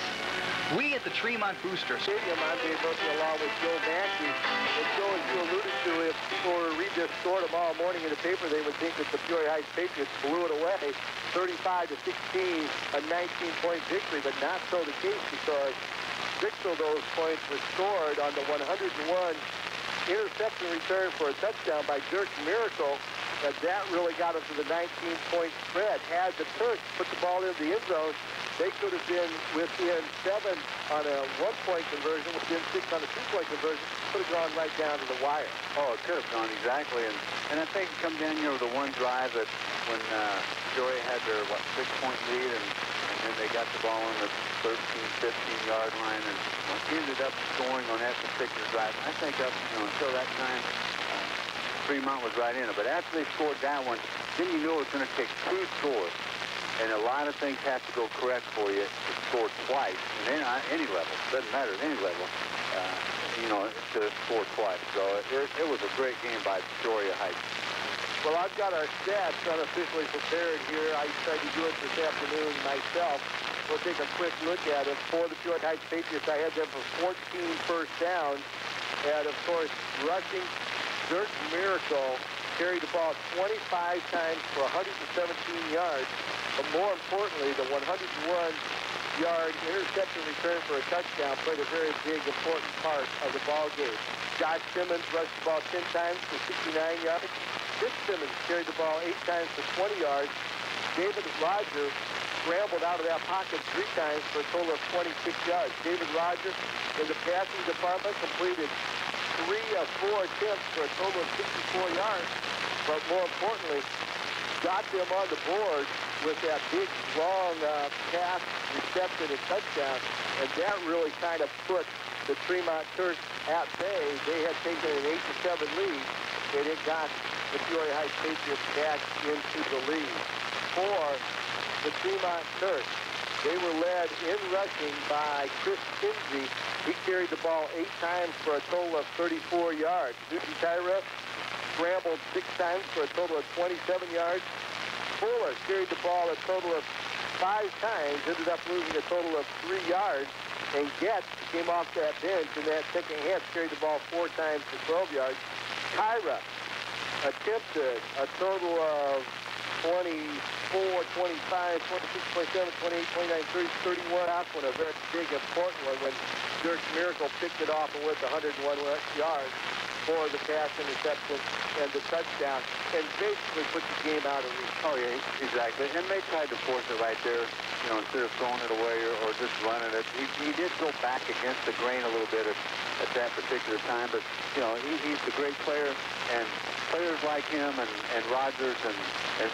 We at the Tremont Booster Stadium, I'm Dave Murphy along with Joe Mackey. And Joe, as you alluded to, if people were to read this score tomorrow morning in the paper, they would think that the Peoria Heights Patriots blew it away, 35-16, a 19-point victory, but not so the case because 6 of those points were scored on the 101 interception return for a touchdown by Dirk Miracle, and that really got them to the 19-point spread. Had the Turks put the ball into the end zone, they could have been within 7 on a 1-point conversion, within 6 on a 2-point conversion, could have gone right down to the wire. Oh, it could have gone, exactly. And I think it comes down here with the one drive that when Peoria had their, 6-point lead, and then they got the ball on the 13, 15-yard line, and ended up scoring on that particular drive. I think up, until that time, Tremont was right in it. But after they scored that one, then you knew it was going to take 2 scores. And a lot of things have to go correct for you to score twice. And any level, doesn't matter at any level, to score twice. So it was a great game by Peoria Heights. Well, I've got our stats unofficially prepared here. I tried to do it this afternoon myself. We'll take a quick look at it. For the Peoria Heights Patriots, I had them for 14 first downs. And, of course, rushing, Dirk Miracle carried the ball 25 times for 117 yards. But more importantly, the 101-yard interception return for a touchdown played a very big, important part of the ball game. Josh Simmons rushed the ball 10 times for 69 yards. Dick Simmons carried the ball 8 times for 20 yards. David Rogers scrambled out of that pocket 3 times for a total of 26 yards. David Rogers in the passing department completed 3 of 4 attempts for a total of 64 yards. But more importantly, got them on the board with that big, long pass, reception, and touchdown. And that really kind of put the Tremont Turks at bay. They had taken an 8-7 lead, and it got the Peoria Heights Patriots back into the lead. For the Tremont Turks, they were led in rushing by Chris Kinsey. He carried the ball 8 times for a total of 34 yards. Newton Tyra scrambled 6 times for a total of 27 yards. Fuller carried the ball a total of 5 times, ended up losing a total of 3 yards. And Getz came off that bench in that second half, carried the ball 4 times for 12 yards. Kyra attempted a total of 24, 25, 26, 27, 28, 29, 30, 31. That's one, a very big, important one when Dirk Miracle picked it off and went 101 yards for the pass interception and the touchdown, and basically put the game out of reach. Oh, yeah, exactly. And they tried to force it right there, instead of throwing it away or just running it. He did go back against the grain a little bit at that particular time, but, he's a great player, and players like him and Rogers and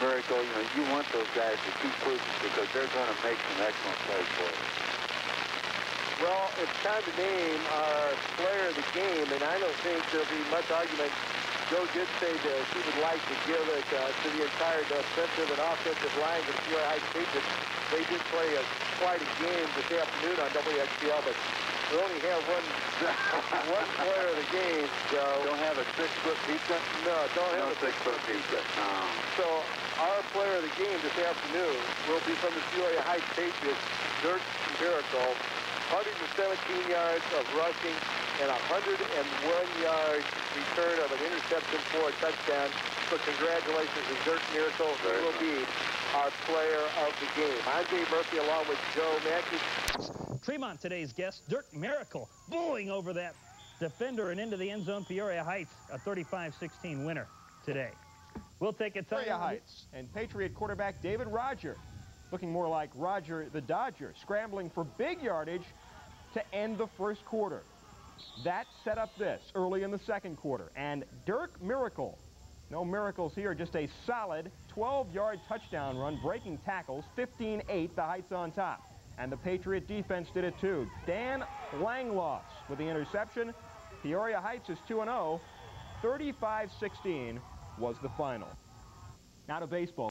Miracle, you want those guys to keep pushing because they're going to make some excellent plays for you. Well, it's time to name our player of the game, and I don't think there'll be much argument. Joe did say that he would like to give it to the entire defensive and offensive line of the Peoria Heights Patriots. They did play quite a game this afternoon on WXPL, but we only have one player of the game, Joe. Don't have a 6-foot pizza? No, don't have a 6-foot pizza. Oh. So our player of the game this afternoon will be from the Peoria Heights Patriots, Dirk Miracle. 117 yards of rushing and 101-yard return of an interception for a touchdown. So congratulations to Dirk Miracle, who will be our player of the game. I'm Dave Murphy along with Joe Mackey. Tremont today's guest, Dirk Miracle, bowling over that defender and into the end zone. Peoria Heights, a 35-16 winner today. We'll take a time. Peoria Heights and Patriot quarterback David Roger, looking more like Roger the Dodger, scrambling for big yardage to end the first quarter. That set up this early in the second quarter. And Dirk Miracle, no miracles here, just a solid 12-yard touchdown run, breaking tackles, 15-8, the Heights on top. And the Patriot defense did it too. Dan Langloss with the interception. Peoria Heights is 2-0. 35-16 was the final. Now to baseball.